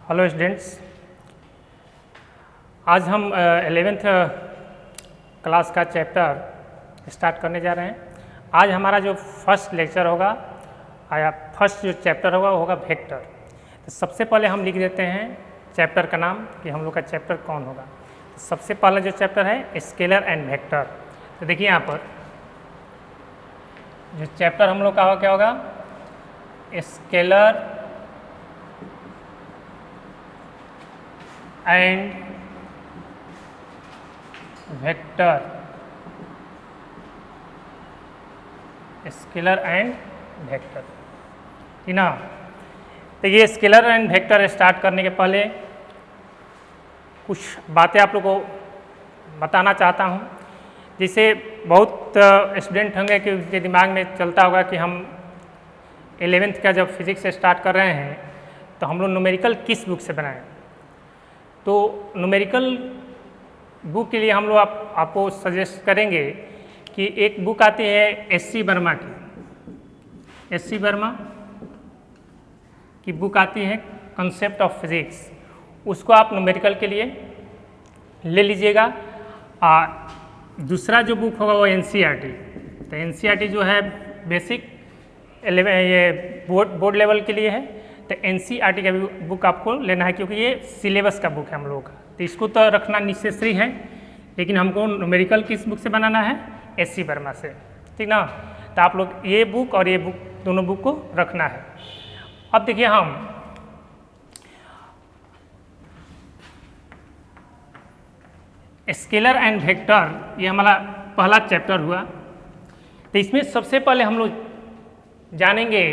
Hello students, आज हम 11th class का चैप्टर स्टार्ट करने जा रहे हैं। आज हमारा जो फर्स्ट लेक्चर होगा या फर्स्ट जो चैप्टर होगा वो होगा वेक्टर। तो सबसे पहले हम लिख देते हैं चैप्टर का नाम कि हम लोग का चैप्टर कौन होगा। तो सबसे पहला जो चैप्टर है स्केलर एंड वेक्टर। तो देखिए यहाँ पर जो चैप्टर हम लोग का क्या होगा, scalar and vector. Scalar and vector, ठीक ना। तो ये स्केलर एंड वेक्टर स्टार्ट करने के पहले कुछ बातें आप लोग को बताना चाहता हूँ, जिससे बहुत स्टूडेंट होंगे कि उनके दिमाग में चलता होगा कि हम 11th का जब फिजिक्स स्टार्ट कर रहे हैं तो हम लोग न्यूमेरिकल किस बुक से बनाएं। तो न्यूमेरिकल बुक के लिए हम लोग आपको सजेस्ट करेंगे कि एक बुक आती है एस.सी. वर्मा की। एस.सी. वर्मा की बुक आती है कंसेप्ट ऑफ फिजिक्स, उसको आप न्यूमेरिकल के लिए ले लीजिएगा। दूसरा जो बुक होगा वो एन.सी.ई.आर.टी. तो एन.सी.ई.आर.टी. जो है बेसिक ये बोर्ड लेवल के लिए है। तो एन.सी.ई.आर.टी. का भी बुक आपको लेना है, क्योंकि ये सिलेबस का बुक है हम लोगों का। तो इसको तो रखना नेसेसरी है, लेकिन हमको न्यूमेरिकल किस बुक से बनाना है, एस.सी. वर्मा से, ठीक ना। तो आप लोग ये बुक और ये बुक दोनों बुक को रखना है। अब देखिए हम स्केलर एंड वेक्टर, ये हमारा पहला चैप्टर हुआ। तो इसमें सबसे पहले हम लोग जानेंगे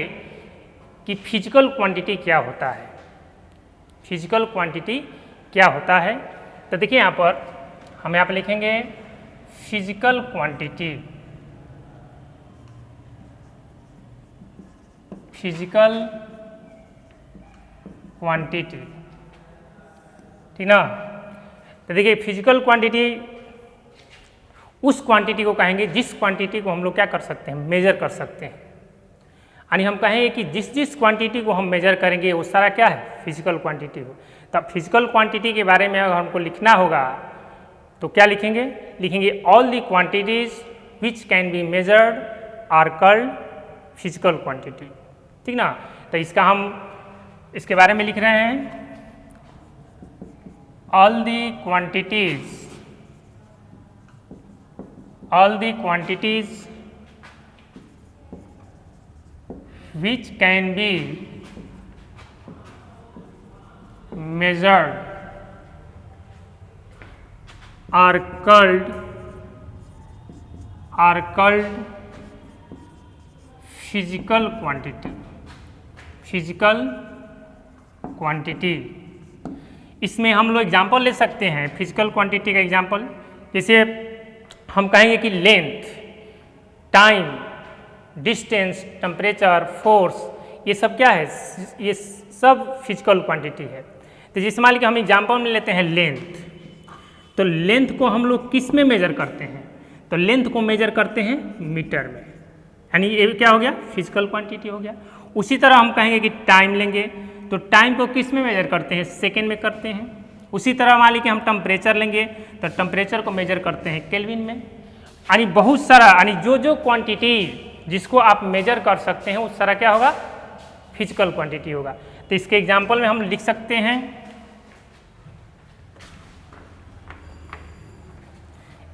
कि फिजिकल क्वांटिटी क्या होता है। फिजिकल क्वांटिटी क्या होता है, तो देखिए यहाँ पर हम यहाँ पर लिखेंगे फिजिकल क्वांटिटी। फिजिकल क्वांटिटी, ठीक ना। तो देखिए फिजिकल क्वांटिटी उस क्वांटिटी को कहेंगे जिस क्वांटिटी को हम लोग क्या कर सकते हैं, मेजर कर सकते हैं। यानी हम कहेंगे कि जिस क्वांटिटी को हम मेजर करेंगे वो सारा क्या है, फिजिकल क्वांटिटी हो। तब फिजिकल क्वांटिटी के बारे में अगर हमको लिखना होगा तो क्या लिखेंगे, all the quantities which can be measured are called physical quantity, ठीक ना। तो इसका हम इसके बारे में लिख रहे हैं, all the quantities which can be measured are called physical quantity। इसमें हम लोग एग्जाम्पल ले सकते हैं फिजिकल क्वांटिटी का एग्जाम्पल। जैसे हम कहेंगे कि length, time, distance, temperature, force, ये सब क्या है, ये सब फिजिकल क्वांटिटी है। तो जैसे मान लीजिए हम एग्जाम्पल में लेते हैं लेंथ। तो लेंथ को हम लोग किस में मेजर करते हैं, तो लेंथ को मेजर करते हैं मीटर में, यानी ये क्या हो गया, फिजिकल क्वांटिटी हो गया। उसी तरह हम कहेंगे कि टाइम लेंगे, तो टाइम को किस में मेजर करते हैं, सेकेंड में करते हैं। उसी तरह मान लीजिए हम टेम्परेचर लेंगे तो टेम्परेचर को मेजर करते हैं केल्विन में। यानी बहुत सारा, यानी जो क्वांटिटी जिसको आप मेजर कर सकते हैं उस सारा क्या होगा, फिजिकल क्वांटिटी होगा। तो इसके एग्जाम्पल में हम लिख सकते हैं,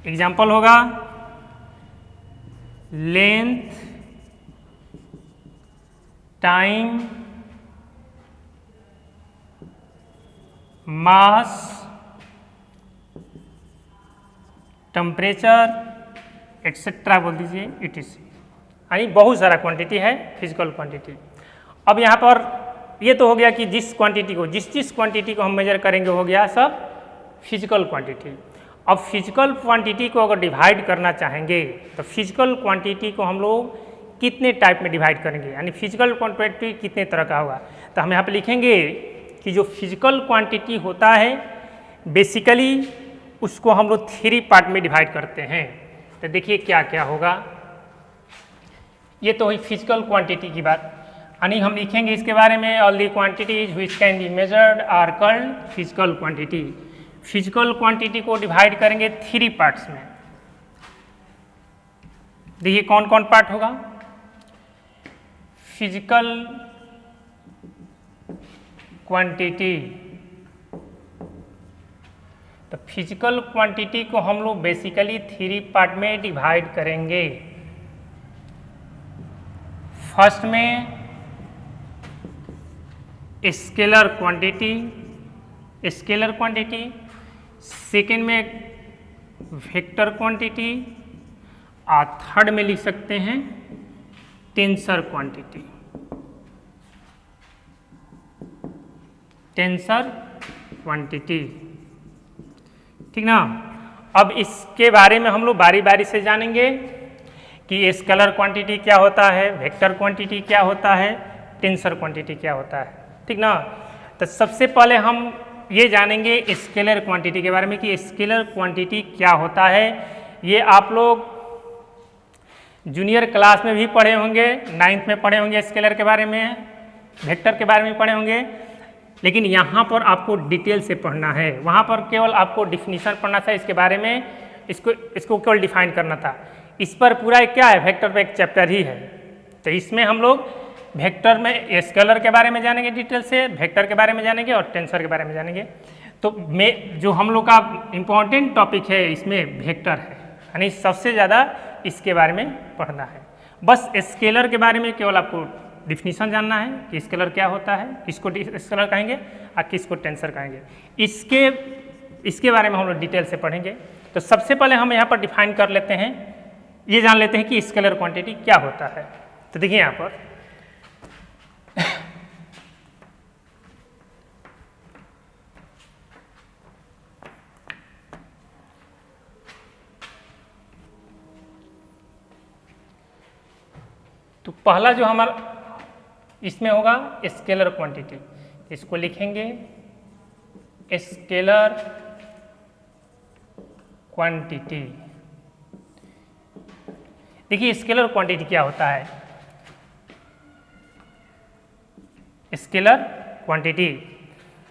एग्जाम्पल होगा लेंथ, टाइम, मास, टेम्परेचर एक्सेट्रा बोल दीजिए, etc। यानी बहुत सारा क्वांटिटी है फिजिकल क्वांटिटी। अब यहाँ पर ये तो हो गया कि जिस क्वांटिटी को हम मेजर करेंगे हो गया सब फिजिकल क्वांटिटी। अब फिजिकल क्वांटिटी को अगर डिवाइड करना चाहेंगे तो फिजिकल क्वांटिटी को हम लोग कितने टाइप में डिवाइड करेंगे, यानी फिजिकल क्वांटिटी कितने तरह का होगा। तो हम यहाँ पे लिखेंगे कि जो फिजिकल क्वांटिटी होता है बेसिकली उसको हम लोग 3 पार्ट में डिवाइड करते हैं। तो देखिए क्या क्या होगा, ये तो हुई फिजिकल क्वांटिटी की बात। यानी हम लिखेंगे इसके बारे में all the quantities which can be measured are called physical quantity. Physical quantity को डिवाइड करेंगे 3 पार्ट्स में। देखिए कौन कौन पार्ट होगा। फिजिकल क्वांटिटी, तो फिजिकल क्वांटिटी को हम लोग बेसिकली 3 पार्ट में डिवाइड करेंगे। फर्स्ट में स्केलर क्वांटिटी, सेकेंड में वेक्टर क्वांटिटी, और थर्ड में लिख सकते हैं टेंसर क्वांटिटी। ठीक ना। अब इसके बारे में हम लोग बारी बारी से जानेंगे कि स्केलर क्वांटिटी क्या होता है, वेक्टर क्वांटिटी क्या होता है, टेंसर क्वांटिटी क्या होता है। ठीक ना। तो सबसे पहले हम ये जानेंगे स्केलर क्वांटिटी के बारे में कि स्केलर क्वांटिटी क्या होता है। ये आप लोग जूनियर क्लास में भी पढ़े होंगे, 9th में पढ़े होंगे स्केलर के बारे में, वेक्टर के बारे में पढ़े होंगे, लेकिन यहाँ पर आपको डिटेल से पढ़ना है। वहाँ पर केवल आपको डिफिनीशन पढ़ना था इसके बारे में, इसको केवल डिफाइन करना था। इस पर पूरा क्या है, वेक्टर पे एक चैप्टर ही है। तो इसमें हम लोग वेक्टर में स्केलर के बारे में जानेंगे डिटेल से, वेक्टर के बारे में जानेंगे और टेंसर के बारे में जानेंगे। तो जो हम लोग का इम्पोर्टेंट टॉपिक है इसमें वेक्टर है, यानी सबसे ज़्यादा इसके बारे में पढ़ना है। बस स्केलर के बारे में केवल आपको डिफिनीशन जानना है कि स्केलर क्या होता है, किसको स्केलर कहेंगे और किसको टेंसर कहेंगे। इसके बारे में हम लोग डिटेल से पढ़ेंगे। तो सबसे पहले हम यहाँ पर डिफाइन कर लेते हैं, ये जान लेते हैं कि स्केलर क्वांटिटी क्या होता है। तो देखिए यहाँ पर तो पहला जो हमारा इसमें होगा स्केलर क्वांटिटी, इसको लिखेंगे स्केलर क्वांटिटी। देखिए स्केलर क्वांटिटी क्या होता है। स्केलर क्वांटिटी,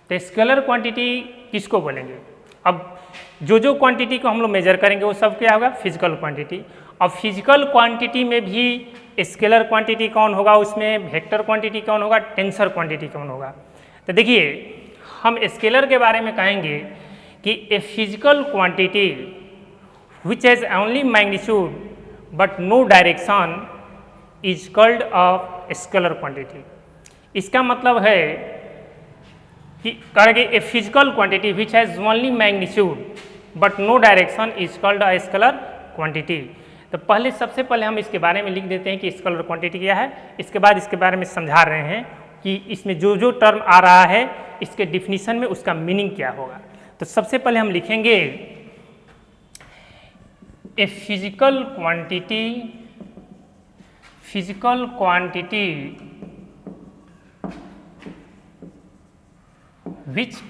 तो स्केलर क्वांटिटी किसको बोलेंगे। अब जो क्वांटिटी को हम लोग मेजर करेंगे वो सब क्या होगा, फिजिकल क्वांटिटी। अब फिजिकल क्वांटिटी में भी स्केलर क्वांटिटी कौन होगा, उसमें वेक्टर क्वांटिटी कौन होगा, टेंसर क्वांटिटी कौन होगा। तो देखिए हम स्केलर के बारे में कहेंगे कि a physical quantity which has only magnitude but no direction is called a scalar quantity. इसका मतलब है कि कहेंगे a physical quantity which has only magnitude but no direction is called a scalar quantity. तो सबसे पहले हम इसके बारे में लिख देते हैं कि स्केलर क्वांटिटी क्या है। इसके बाद इसके बारे में समझा रहे हैं कि इसमें जो टर्म आ रहा है इसके डिफिनीशन में उसका मीनिंग क्या होगा। तो सबसे पहले हम लिखेंगे ए physical quantity which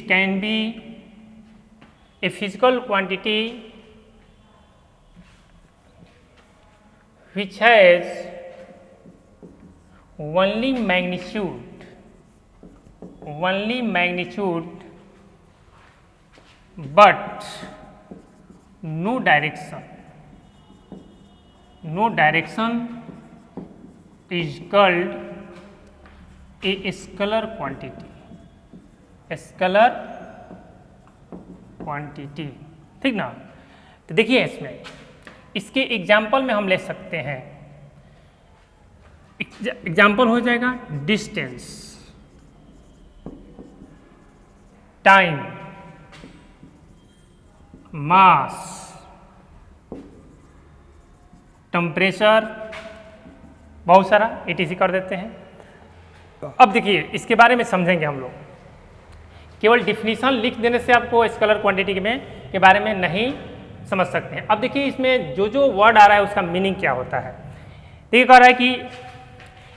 can be a physical quantity which has only magnitude but no direction is called a scalar quantity. ठीक ना। तो देखिए इसमें इसके एग्जाम्पल में हम ले सकते हैं, एग्जाम्पल हो जाएगा डिस्टेंस, टाइम, मास, टेम्परेचर, बहुत सारा etc कर देते हैं। अब देखिए इसके बारे में समझेंगे हम लोग। केवल डिफिनीशन लिख देने से आपको स्केलर क्वांटिटी के बारे में नहीं समझ सकते हैं। अब देखिए इसमें जो वर्ड आ रहा है उसका मीनिंग क्या होता है। देखिए कह रहा है कि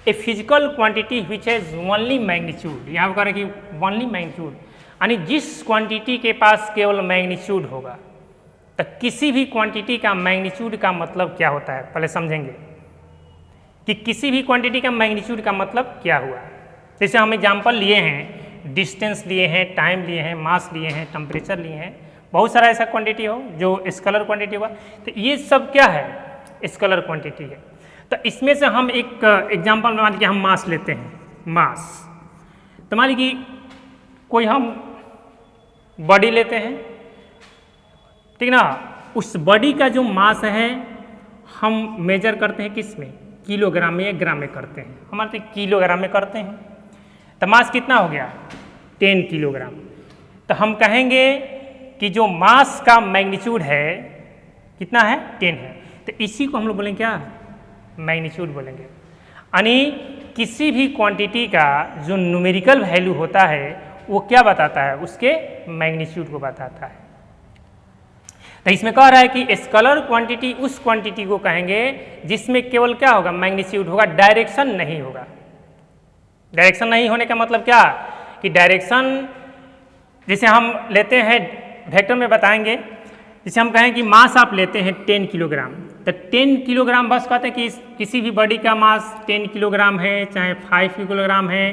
a physical quantity which has only magnitude, यहाँ पर कह रहा है कि ओनली मैग्नीट्यूड, यानी जिस क्वांटिटी के पास केवल मैग्नीट्यूड होगा, तो किसी भी क्वांटिटी का मैग्नीट्यूड का मतलब क्या होता है, पहले समझेंगे कि किसी भी क्वांटिटी का मैग्नीट्यूड का मतलब क्या हुआ। जैसे हम एग्जांपल लिए हैं, डिस्टेंस लिए हैं, टाइम लिए हैं, मास लिए हैं, टेम्परेचर लिए हैं, बहुत सारा ऐसा क्वांटिटी हो जो स्केलर क्वांटिटी हुआ, तो ये सब क्या है, स्केलर क्वांटिटी है। तो इसमें से हम एक एग्जांपल मान लीजिए हम मास लेते हैं, मास, तो मान लीजिए कोई हम बॉडी लेते हैं, ठीक ना, उस बॉडी का जो मास है हम मेजर करते हैं किस में, किलोग्राम में या ग्राम में करते हैं, हमारे किलोग्राम में करते हैं। तो मास कितना हो गया, 10 किलोग्राम। तो हम कहेंगे कि जो मास का मैग्नीट्यूड है कितना है, 10 है। तो इसी को हम लोग बोलेंगे क्या, मैग्नीट्यूड बोलेंगे। यानी किसी भी क्वांटिटी का जो न्यूमेरिकल वैल्यू होता है वो क्या बताता है, उसके मैग्नीट्यूड को बताता है। तो इसमें कह रहा है कि स्केलर क्वांटिटी उस क्वांटिटी को कहेंगे जिसमें केवल क्या होगा, मैग्नीट्यूड होगा, डायरेक्शन नहीं होगा। डायरेक्शन नहीं होने का मतलब क्या, कि डायरेक्शन जैसे हम लेते हैं वेक्टर में बताएंगे, जैसे हम कहें कि मास आप लेते हैं 10 किलोग्राम, तो 10 किलोग्राम बस कहते हैं कि किसी भी बॉडी का मास 10 किलोग्राम है, चाहे 5 किलोग्राम है,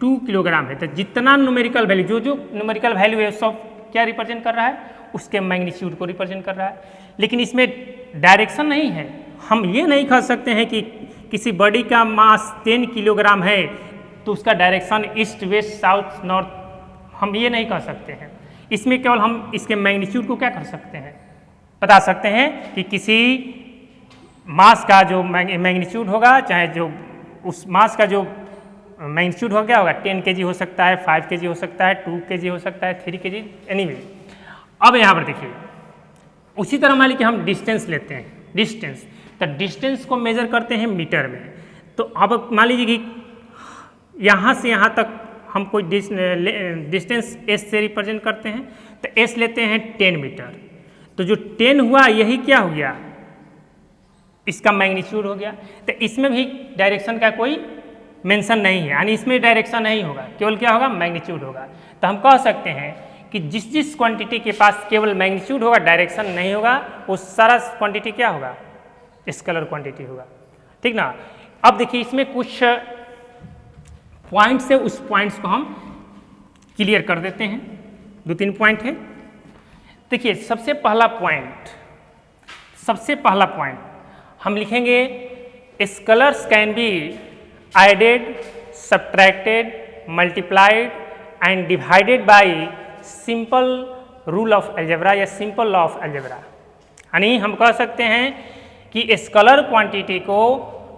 2 किलोग्राम है, तो जितना न्यूमेरिकल वैल्यू, जो न्यूमेरिकल वैल्यू है सब क्या रिप्रेजेंट कर रहा है, उसके मैग्नीट्यूड को रिप्रेजेंट कर रहा है। लेकिन इसमें डायरेक्शन नहीं है। हम ये नहीं कह सकते हैं कि किसी बॉडी का मास 10 किलोग्राम है तो उसका direction east, west, south, north, हम ये नहीं कह सकते हैं। इसमें केवल हम इसके मैग्नीट्यूड को क्या कर सकते हैं, बता सकते हैं कि किसी मास का जो मैग्नीट्यूड होगा, चाहे जो उस मास का जो मैग्नीट्यूड हो क्या होगा, 10 kg हो सकता है, 5 kg हो सकता है, 2 kg हो सकता है, 3 kg, एनीवे। अब यहाँ पर देखिए उसी तरह मान लीजिए कि हम डिस्टेंस लेते हैं, डिस्टेंस, तो डिस्टेंस को मेजर करते हैं मीटर में। तो अब मान लीजिए कि यहाँ से यहाँ तक हम कोई डिस्टेंस एस से रिप्रेजेंट करते हैं, तो एस लेते हैं 10 मीटर। तो जो 10 हुआ यही क्या हो गया, इसका मैग्नीट्यूड हो गया। तो इसमें भी डायरेक्शन का कोई मेंशन नहीं है, यानी इसमें डायरेक्शन नहीं होगा, केवल क्या होगा, मैग्नीट्यूड होगा। तो हम कह सकते हैं कि जिस जिस क्वांटिटी के पास केवल मैग्नीट्यूड होगा, डायरेक्शन नहीं होगा, वो सारा क्वांटिटी क्या होगा, स्केलर क्वांटिटी होगा, ठीक ना। अब देखिए इसमें कुछ पॉइंट्स है, उस पॉइंट्स को हम क्लियर कर देते हैं। 2-3 पॉइंट है। देखिए सबसे पहला पॉइंट हम लिखेंगे, scalars can be added, subtracted, multiplied and divided by simple rule of algebra या सिंपल लॉ ऑफ अलजेब्रा। यानी हम कह सकते हैं कि स्केलर क्वांटिटी को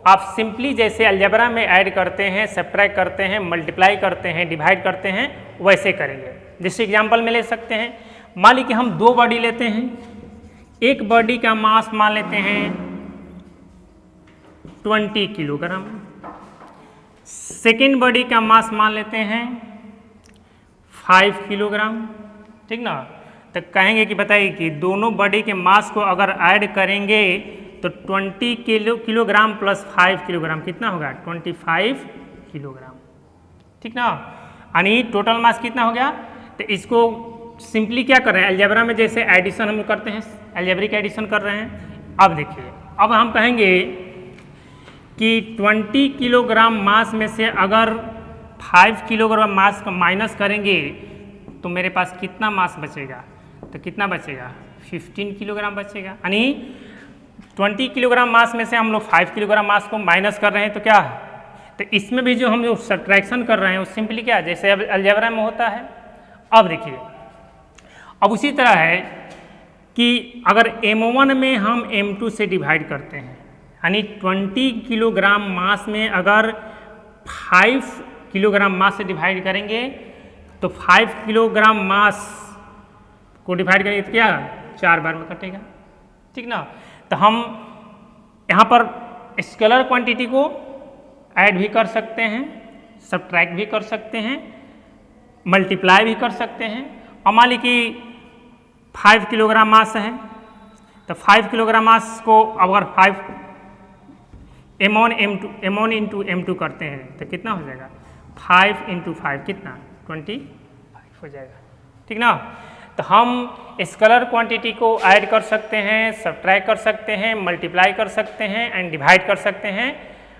आप सिंपली जैसे अलजेब्रा में ऐड करते हैं, सब्ट्रैक्ट करते हैं, मल्टीप्लाई करते हैं, डिवाइड करते हैं, वैसे करेंगे। जैसे एग्जांपल में ले सकते हैं, मान लीजिए कि हम 2 बॉडी लेते हैं, एक बॉडी का मास मान लेते हैं 20 किलोग्राम, सेकेंड बॉडी का मास मान लेते हैं 5 किलोग्राम, ठीक ना। तो कहेंगे कि बताइए कि दोनों बॉडी के मास को अगर ऐड करेंगे तो 20 किलोग्राम प्लस 5 किलोग्राम कितना होगा, 25 किलोग्राम, ठीक ना। यानी टोटल मास कितना हो गया। तो इसको सिंपली क्या कर रहे हैं, अलजेब्रा में जैसे एडिशन हम करते हैं, अलजेब्रिक एडिशन कर रहे हैं। अब देखिए, अब हम कहेंगे कि 20 किलोग्राम मास में से अगर 5 किलोग्राम मास का माइनस करेंगे तो मेरे पास कितना मास बचेगा, तो कितना बचेगा, 15 किलोग्राम बचेगा। यानी 20 किलोग्राम मास में से हम लोग 5 किलोग्राम मास को माइनस कर रहे हैं, तो क्या है, तो इसमें भी जो हम लोग सब्ट्रैक्शन कर रहे हैं वो सिंपली क्या, जैसे अब अलजेब्रा में होता है। अब देखिए, अब उसी तरह है कि अगर M1 में हम M2 से डिवाइड करते हैं, यानी 20 किलोग्राम मास में अगर 5 किलोग्राम मास से डिवाइड करेंगे तो 5 किलोग्राम मास को डिवाइड करेंगे तो क्या 4 बार में कटेगा, ठीक ना। तो हम यहाँ पर स्केलर क्वांटिटी को ऐड भी कर सकते हैं, सब्ट्रैक्ट भी कर सकते हैं, मल्टीप्लाई भी कर सकते हैं। और मान लीजिए कि 5 किलोग्राम मास है, तो 5 किलोग्राम मास को अगर 5 M1 इंटू M2 करते हैं तो कितना हो जाएगा, 5 × 5 कितना 25 हो जाएगा, ठीक ना। तो हम स्केलर क्वांटिटी को ऐड कर सकते हैं, सब्ट्रैक्ट कर सकते हैं, मल्टीप्लाई कर सकते हैं एंड डिवाइड कर सकते हैं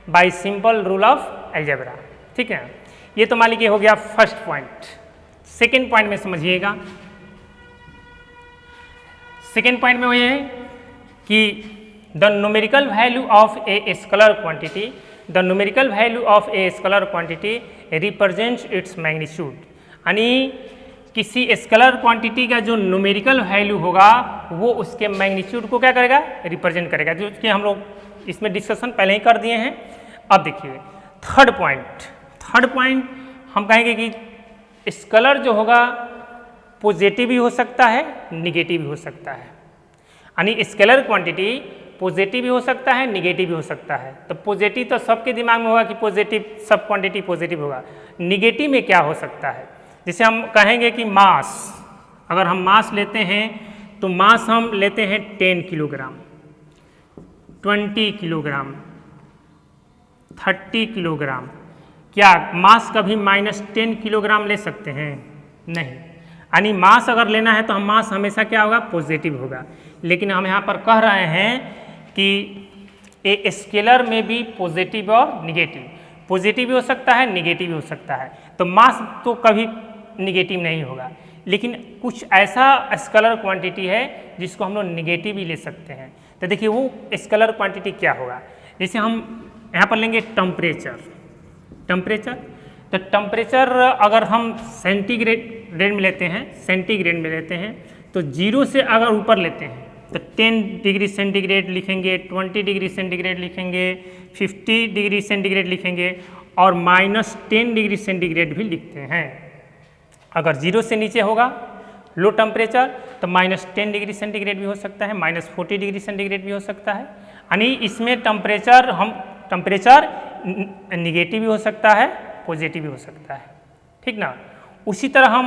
bye simple rule of algebra. ठीक है, ये तो मान लीजिए हो गया फर्स्ट पॉइंट। सेकेंड पॉइंट में समझिएगा, सेकेंड पॉइंट में ये है कि the numerical value of a scalar quantity, the numerical value of a scalar quantity represents its magnitude. यानी किसी स्केलर क्वांटिटी का जो न्यूमेरिकल वैल्यू होगा वो उसके मैग्नीट्यूड को क्या करेगा, रिप्रेजेंट करेगा, जो कि हम लोग इसमें डिस्कशन पहले ही कर दिए हैं। अब देखिए थर्ड पॉइंट हम कहेंगे कि स्केलर जो होगा पॉजिटिव भी हो सकता है, निगेटिव भी हो सकता है। यानी स्केलर क्वांटिटी पॉजिटिव भी हो सकता है, निगेटिव भी हो सकता है। तो पॉजिटिव तो सबके दिमाग में होगा कि पॉजिटिव, सब क्वांटिटी पॉजिटिव होगा। निगेटिव में क्या हो सकता है, जैसे हम कहेंगे कि मास, अगर हम मास लेते हैं तो मास हम लेते हैं 10 किलोग्राम, 20 किलोग्राम, 30 किलोग्राम। क्या मास कभी -10 किलोग्राम ले सकते हैं? नहीं। यानी मास अगर लेना है तो हम मास हमेशा क्या होगा, पॉजिटिव होगा। लेकिन हम यहाँ पर कह रहे हैं कि ए स्केलर में भी पॉजिटिव और निगेटिव, पॉजिटिव भी हो सकता है, निगेटिव भी हो सकता है। तो मास तो कभी निगेटिव नहीं होगा, लेकिन कुछ ऐसा स्केलर क्वांटिटी है जिसको हम लोग निगेटिव भी ले सकते हैं। तो देखिए वो स्केलर क्वांटिटी क्या होगा, जैसे हम यहाँ पर लेंगे टेम्परेचर। तो टेम्परेचर अगर हम सेंटीग्रेड में लेते हैं तो 0 से अगर ऊपर लेते हैं तो 10 डिग्री सेंटीग्रेड लिखेंगे, 20 डिग्री सेंटीग्रेड लिखेंगे, 50 डिग्री सेंटीग्रेड लिखेंगे और -10 डिग्री सेंटीग्रेड भी लिखते हैं। अगर 0 से नीचे होगा लो टेम्परेचर तो -10 डिग्री सेंटीग्रेड भी हो सकता है, -40 डिग्री सेंटीग्रेड भी हो सकता है। यानी इसमें टेम्परेचर निगेटिव भी हो सकता है, पॉजिटिव भी हो सकता है। ठीक ना। उसी तरह हम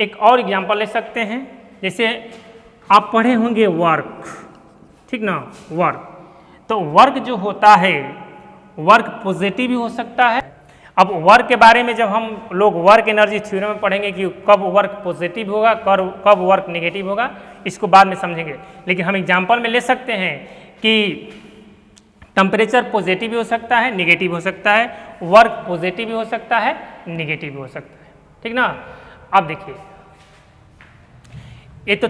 एक और एग्जांपल ले सकते हैं, जैसे आप पढ़े होंगे वर्क, ठीक ना, वर्क। तो वर्क जो होता है, वर्क पॉजिटिव भी हो सकता है। अब वर्क के बारे में जब हम लोग वर्क एनर्जी थ्योरम में पढ़ेंगे कि कब वर्क पॉजिटिव होगा, कब वर्क नेगेटिव होगा, इसको बाद में समझेंगे। लेकिन हम एग्जांपल में ले सकते हैं कि टेम्परेचर पॉजिटिव भी हो सकता है, निगेटिव हो सकता है, वर्क पॉजिटिव भी हो सकता है, निगेटिव भी हो सकता है। ठीक ना। अब देखिए ये तो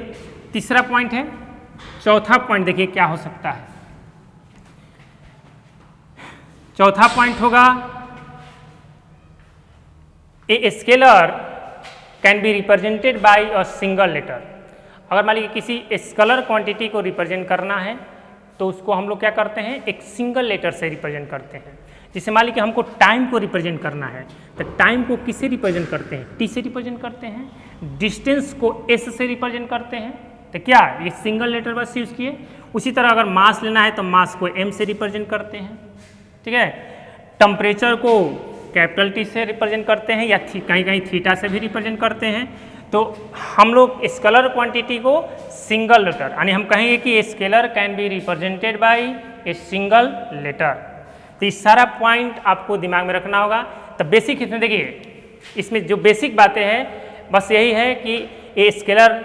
तीसरा पॉइंट है। चौथा पॉइंट देखिए क्या हो सकता है। चौथा पॉइंट होगा a scalar can be represented by a single letter. अगर मान लीजिए किसी स्केलर क्वांटिटी को रिप्रेजेंट करना है तो उसको हम लोग क्या करते हैं, एक सिंगल लेटर से रिप्रेजेंट करते हैं। जैसे मान लीजिए हमको टाइम को रिप्रेजेंट करना है तो टाइम को किससे रिप्रेजेंट करते हैं, टी से रिप्रेजेंट करते हैं। डिस्टेंस को एस से रिप्रेजेंट करते हैं। तो क्या ये सिंगल लेटर बस यूज़ किए। उसी तरह अगर मास लेना है तो मास को एम से रिप्रेजेंट करते हैं। ठीक है। टेम्परेचर को कैपिटल टी से रिप्रेजेंट करते हैं या कहीं कहीं थीटा से भी रिप्रेजेंट करते हैं। तो हम लोग स्केलर क्वांटिटी को सिंगल लेटर, यानी हम कहेंगे कि scalar can be represented by a single letter. तो इस सारा पॉइंट आपको दिमाग में रखना होगा। तो बेसिक इसमें देखिए, इसमें जो बेसिक बातें हैं बस यही है कि ये स्केलर,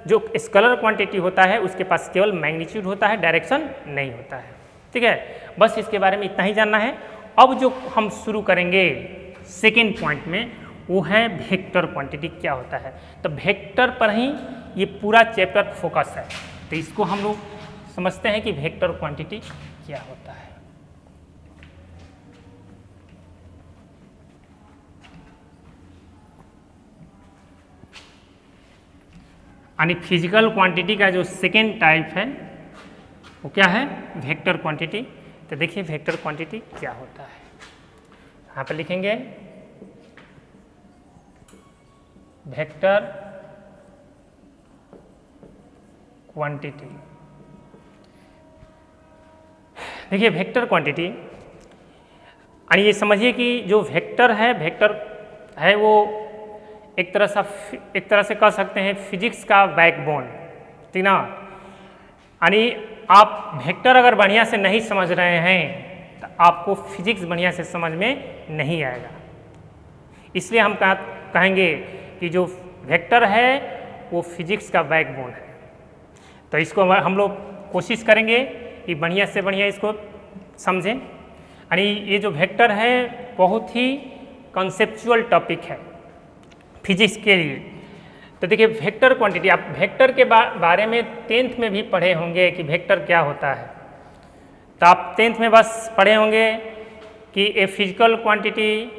जो स्केलर क्वांटिटी होता है उसके पास केवल मैग्नीट्यूड होता है, डायरेक्शन नहीं होता है। ठीक है, बस इसके बारे में इतना ही जानना है। अब जो हम शुरू करेंगे सेकेंड पॉइंट में वो है वेक्टर क्वांटिटी क्या होता है। तो वेक्टर पर ही ये पूरा चैप्टर फोकस है। तो इसको हम लोग समझते हैं कि वेक्टर क्वांटिटी क्या होता है। यानी फिजिकल क्वांटिटी का जो सेकेंड टाइप है वो क्या है, वेक्टर क्वांटिटी। तो देखिए वेक्टर क्वांटिटी क्या होता है, यहाँ पर लिखेंगे वेक्टर क्वांटिटी। देखिए वेक्टर क्वांटिटी, यानी ये समझिए कि जो वेक्टर है वो एक तरह से कह सकते हैं फिजिक्स का बैकबोन। ठीक ना। यानी आप वेक्टर अगर बढ़िया से नहीं समझ रहे हैं तो आपको फिजिक्स बढ़िया से समझ में नहीं आएगा। इसलिए हम कहेंगे कि जो वेक्टर है वो फिजिक्स का बैकबोन है। तो इसको हम लोग कोशिश करेंगे कि बढ़िया से बढ़िया इसको समझें। यानी ये जो वेक्टर है बहुत ही कॉन्सेप्चुअल टॉपिक है फिजिक्स के लिए। तो देखिए वेक्टर क्वांटिटी, आप वेक्टर के बारे में 10th में भी पढ़े होंगे कि वेक्टर क्या होता है। तो आप 10th में बस पढ़े होंगे कि a physical quantity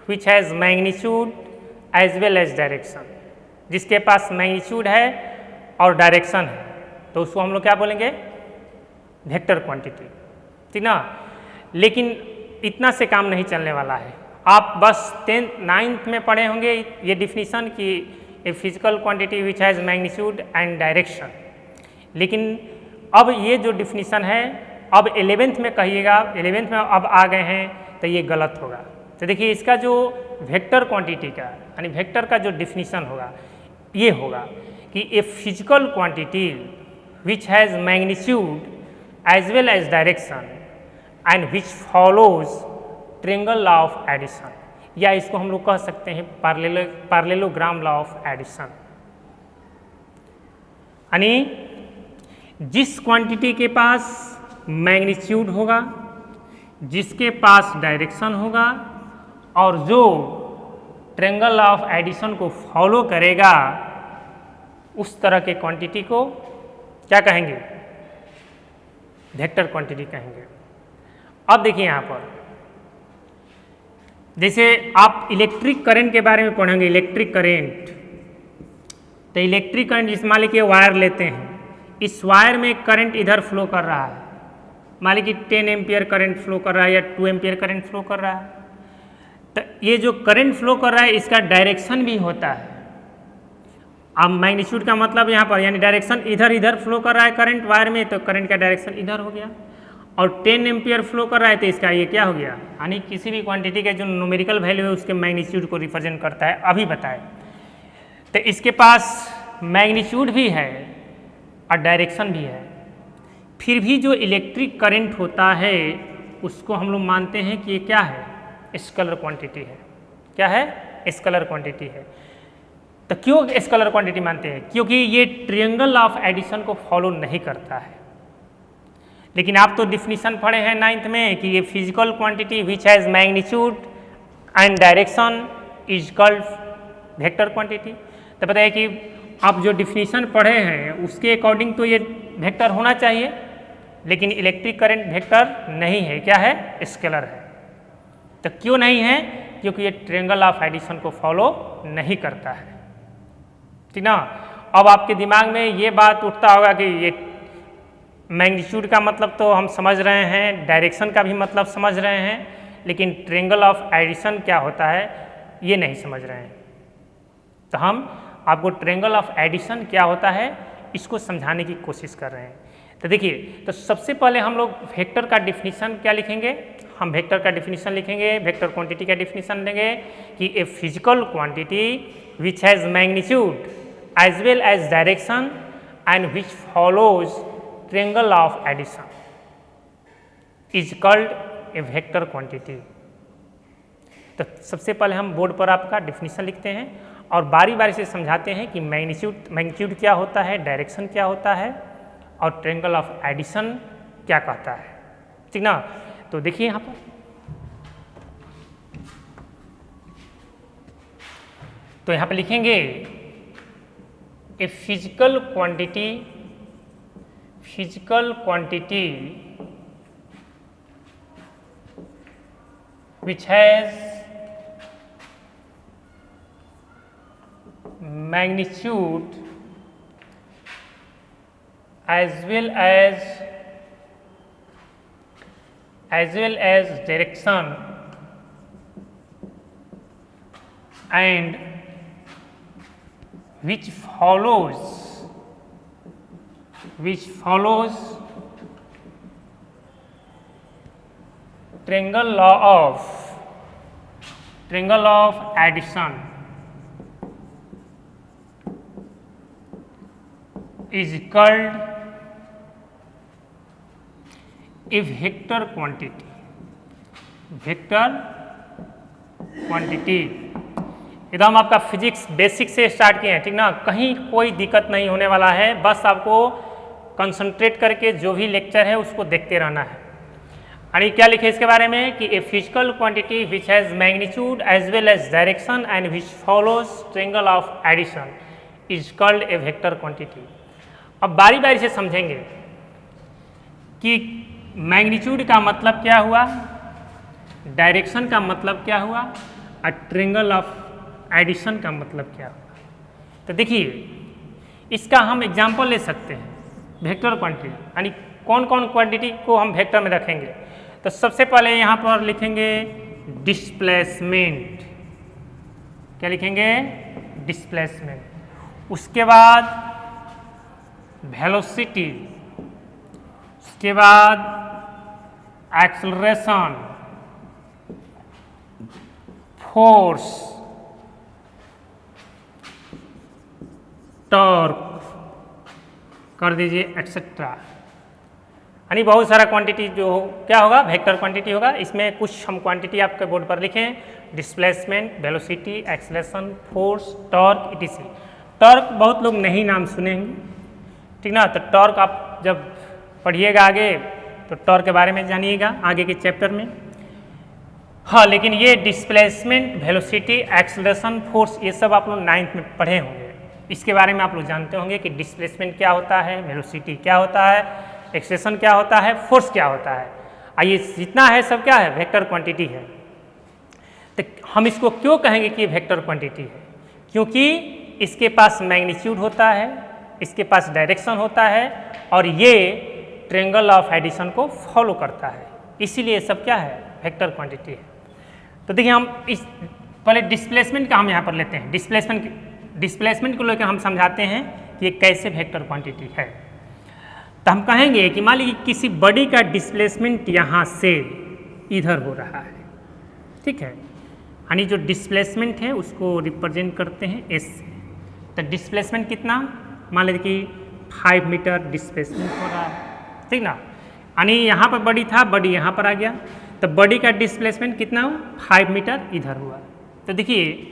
which has magnitude as well as direction, जिसके पास मैग्नीट्यूड है और डायरेक्शन है तो उसको हम लोग क्या बोलेंगे, वेक्टर क्वांटिटी, ठीक ना। लेकिन इतना से काम नहीं चलने वाला है। आप बस 9th में पढ़े होंगे ये डिफिनीशन कि a physical quantity which has magnitude and direction, लेकिन अब ये जो डिफिनीशन है अब 11th में कहिएगा, 11th में अब आ गए हैं तो ये गलत होगा। तो देखिए इसका जो वेक्टर क्वांटिटी का यानी वेक्टर का जो डिफिनीशन होगा ये होगा कि a physical quantity which has magnitude as well as direction and which follows triangle law of addition, या इसको हम लोग कह सकते हैं पैरेललोग्राम लॉ ऑफ एडिशन। यानी जिस क्वांटिटी के पास मैग्नीट्यूड होगा, जिसके पास डायरेक्शन होगा और जो ट्रायंगल लॉ ऑफ एडिशन को फॉलो करेगा उस तरह के क्वांटिटी को क्या कहेंगे, वेक्टर क्वांटिटी कहेंगे। अब देखिए यहाँ पर जैसे आप इलेक्ट्रिक करंट के बारे में पढ़ेंगे, इलेक्ट्रिक करंट, तो इलेक्ट्रिक करंट जिस मान लीजिए वायर लेते हैं, इस वायर में करंट इधर फ्लो कर रहा है, मान लीजिए 10 एम्पियर करंट फ्लो कर रहा है या 2 एम्पियर करंट फ्लो कर रहा है। तो ये जो करंट फ्लो कर रहा है इसका डायरेक्शन भी होता है। अब मैग्नीट्यूड का मतलब यहाँ पर यानी डायरेक्शन इधर इधर फ्लो कर रहा है करंट वायर में, तो करंट का डायरेक्शन इधर हो गया। और 10 एम्पियर फ्लो कर रहा है तो इसका ये क्या हो गया, यानी किसी भी क्वांटिटी के जो न्यूमेरिकल वैल्यू है उसके मैग्नीट्यूड को रिप्रेजेंट करता है। अभी बताए तो इसके पास मैग्नीट्यूड भी है और डायरेक्शन भी है, फिर भी जो इलेक्ट्रिक करंट होता है उसको हम लोग मानते हैं कि ये क्या है, स्केलर क्वांटिटी है। क्या है, स्केलर क्वांटिटी है। तो क्यों स्केलर क्वांटिटी मानते हैं, क्योंकि ये ट्रायंगल ऑफ एडिशन को फॉलो नहीं करता है। लेकिन आप तो डिफिनीशन पढ़े हैं 9th में कि ये physical quantity which has magnitude and direction is called vector quantity. तो बताइए कि आप जो डिफिनीशन पढ़े हैं उसके अकॉर्डिंग तो ये वेक्टर होना चाहिए, लेकिन इलेक्ट्रिक करंट वेक्टर नहीं है, क्या है, स्केलर है। तो क्यों नहीं है, क्योंकि ये ट्रायंगल ऑफ एडिशन को फॉलो नहीं करता है, ठीक ना। अब आपके दिमाग में ये बात उठता होगा कि ये मैग्नीट्यूड का मतलब तो हम समझ रहे हैं, डायरेक्शन का भी मतलब समझ रहे हैं, लेकिन ट्रायंगल ऑफ एडिशन क्या होता है ये नहीं समझ रहे हैं। तो हम आपको ट्रायंगल ऑफ एडिशन क्या होता है इसको समझाने की कोशिश कर रहे हैं। तो देखिए, तो सबसे पहले हम लोग वेक्टर का डिफिनीशन क्या लिखेंगे, हम वेक्टर का डिफिनीशन लिखेंगे, वेक्टर क्वांटिटी का डिफिनीशन लेंगे कि a physical quantity which has magnitude as well as direction and which follows triangle of addition is called a vector quantity. तो सबसे पहले हम बोर्ड पर आपका डिफिनीशन लिखते हैं और बारी बारी से समझाते हैं कि मैग्नीट्यूड क्या होता है, डायरेक्शन क्या होता है और ट्रायंगल ऑफ एडिशन क्या कहता है, ठीक ना। तो देखिए यहाँ पर, तो यहाँ पर लिखेंगे ए physical quantity which has magnitude as well as direction and which follows triangle law of addition is called a vector quantity। एकदम आपका फिजिक्स बेसिक से स्टार्ट किए हैं, ठीक ना, कहीं कोई दिक्कत नहीं होने वाला है, बस आपको कंसंट्रेट करके जो भी लेक्चर है उसको देखते रहना है। यानी क्या लिखे इसके बारे में कि a physical quantity which has magnitude as well as direction and which follows triangle of addition is called a vector quantity. अब बारी बारी से समझेंगे कि मैग्नीट्यूड का मतलब क्या हुआ, डायरेक्शन का मतलब क्या हुआ और ट्रायंगल ऑफ एडिशन का मतलब क्या हुआ। तो देखिए इसका हम एग्जाम्पल ले सकते हैं, वेक्टर क्वांटिटी यानी कौन कौन क्वांटिटी को हम वेक्टर में रखेंगे। तो सबसे पहले यहाँ पर लिखेंगे डिस्प्लेसमेंट, क्या लिखेंगे, डिस्प्लेसमेंट। उसके बाद वेलोसिटी, उसके बाद एक्सेलरेशन, फोर्स, टॉर्क कर दीजिए एक्सेट्रा। यानी बहुत सारा क्वांटिटी जो क्या होगा वेक्टर क्वांटिटी होगा। इसमें कुछ हम क्वांटिटी आपके बोर्ड पर लिखें, displacement, velocity, acceleration, force, torque, etc.. Torque बहुत लोग नहीं नाम सुनेंगे, ठीक ना, तो टॉर्क आप जब पढ़िएगा आगे तो टॉर्क के बारे में जानिएगा आगे के चैप्टर में। हाँ, लेकिन ये डिस्प्लेसमेंट, वेलोसिटी, एक्सेलरेशन, फोर्स ये सब आप लोग 9th में पढ़े होंगे। इसके बारे में आप लोग जानते होंगे कि डिस्प्लेसमेंट क्या होता है, वेलोसिटी क्या होता है, एक्सेलरेशन क्या होता है, फोर्स क्या होता है। आइए जितना है सब क्या है, वेक्टर क्वांटिटी है। तो हम इसको क्यों कहेंगे कि वेक्टर क्वांटिटी है, क्योंकि इसके पास मैग्नीट्यूड होता है, इसके पास डायरेक्शन होता है और ये ट्रायंगल ऑफ एडिशन को फॉलो करता है, इसीलिए सब क्या है, वेक्टर क्वांटिटी है। तो देखिए हम इस पहले डिस्प्लेसमेंट का हम यहाँ पर लेते हैं। डिस्प्लेसमेंट को लेकर हम समझाते हैं कि ये कैसे वेक्टर क्वांटिटी है। तो हम कहेंगे कि मान लीजिए किसी बॉडी का डिस्प्लेसमेंट यहाँ से इधर हो रहा है, ठीक है, यानी जो डिस्प्लेसमेंट है उसको रिप्रेजेंट करते हैं एस से। तो डिस्प्लेसमेंट कितना, मान लीजिए कि 5 मीटर डिस्प्लेसमेंट हो रहा है, ठीक ना, यानी यहाँ पर बॉडी था, बॉडी यहाँ पर आ गया, तो बॉडी का डिस्प्लेसमेंट कितना हुआ, 5 मीटर इधर हुआ। तो देखिए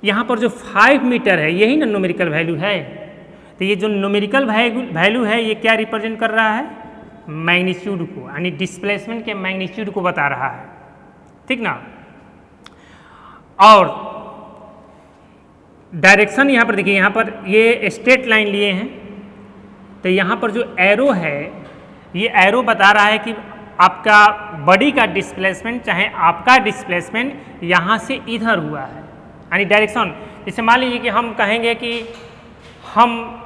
यहाँ पर जो 5 मीटर है यही ना न्यूमेरिकल वैल्यू है। तो ये जो न्यूमेरिकल वैल्यू है ये क्या रिप्रेजेंट कर रहा है, मैग्नीट्यूड को, यानी डिस्प्लेसमेंट के मैग्नीट्यूड को बता रहा है, ठीक ना। और डायरेक्शन यहाँ पर देखिए, यहाँ पर ये स्ट्रेट लाइन लिए हैं, तो यहाँ पर जो एरो है ये एरो बता रहा है कि आपका बॉडी का डिस्प्लेसमेंट चाहे आपका डिस्प्लेसमेंट यहाँ से इधर हुआ है, यानी डायरेक्शन। जैसे मान लीजिए कि हम कहेंगे कि हम